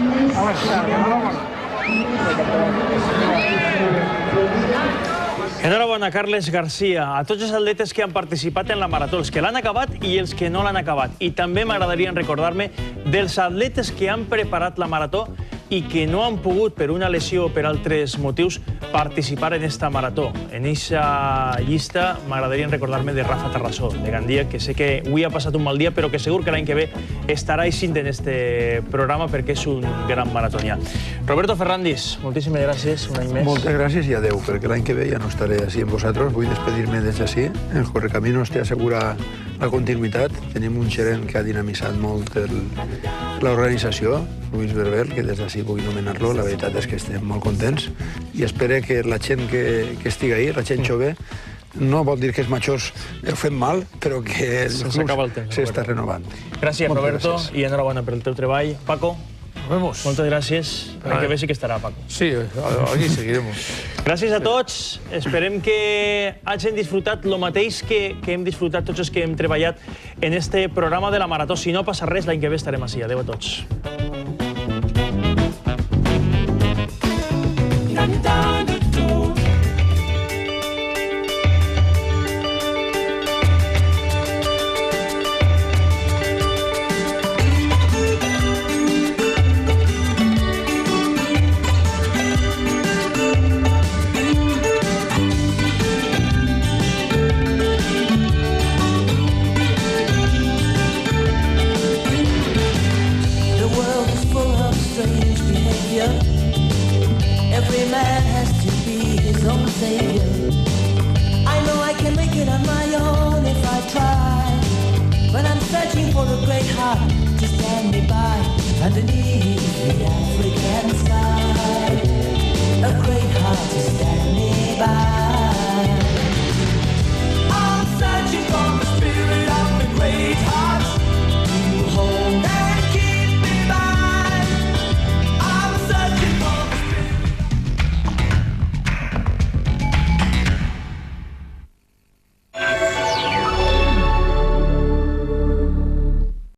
Enhorabona, Carles Garcia, a tots els atletes que han participat en la marató, els que l'han acabat i els que no l'han acabat. I també m'agradaria recordar-me dels atletes que han preparat la marató i que no han pogut, per una lesió o per altres motius, participar en esta marató. En aquesta llista m'agradaria recordar-me de Rafa Tarrasó, de Gandia, que sé que avui ha passat un mal dia, però que segur que l'any que ve estarà eixint en este programa perquè és un gran maratonià. Roberto Ferrandis, moltíssimes gràcies un any més. Moltes gràcies i adeu, perquè l'any que ve ja no estaré així amb vosaltres. Vull despedir-me des d'ací. El Correcaminos té assegura la continuïtat. Tenim un gerent que ha dinamitzat molt l'organització, Luis Berber, que des d'ací vull nomenar-lo. La veritat és que estem molt contents i espero que la gent que estigui ahí, la gent jove, no vol dir que els majors ho fem mal, però que el club s'està renovant. Gràcies, Roberto, i enhorabona per el teu treball. Paco, moltes gràcies. L'any que ve sí que estarà, Paco. Sí, aquí seguiremos. Gràcies a tots. Esperem que hagin disfrutat el mateix que hem disfrutat tots els que hem treballat en este programa de la Marató. Si no passa res, l'any que ve estarem així. Adéu a tots. Every man has to be his own savior. I know I can make it on my own if I try, but I'm searching for a great heart to stand me by underneath the African sky. A great heart to stand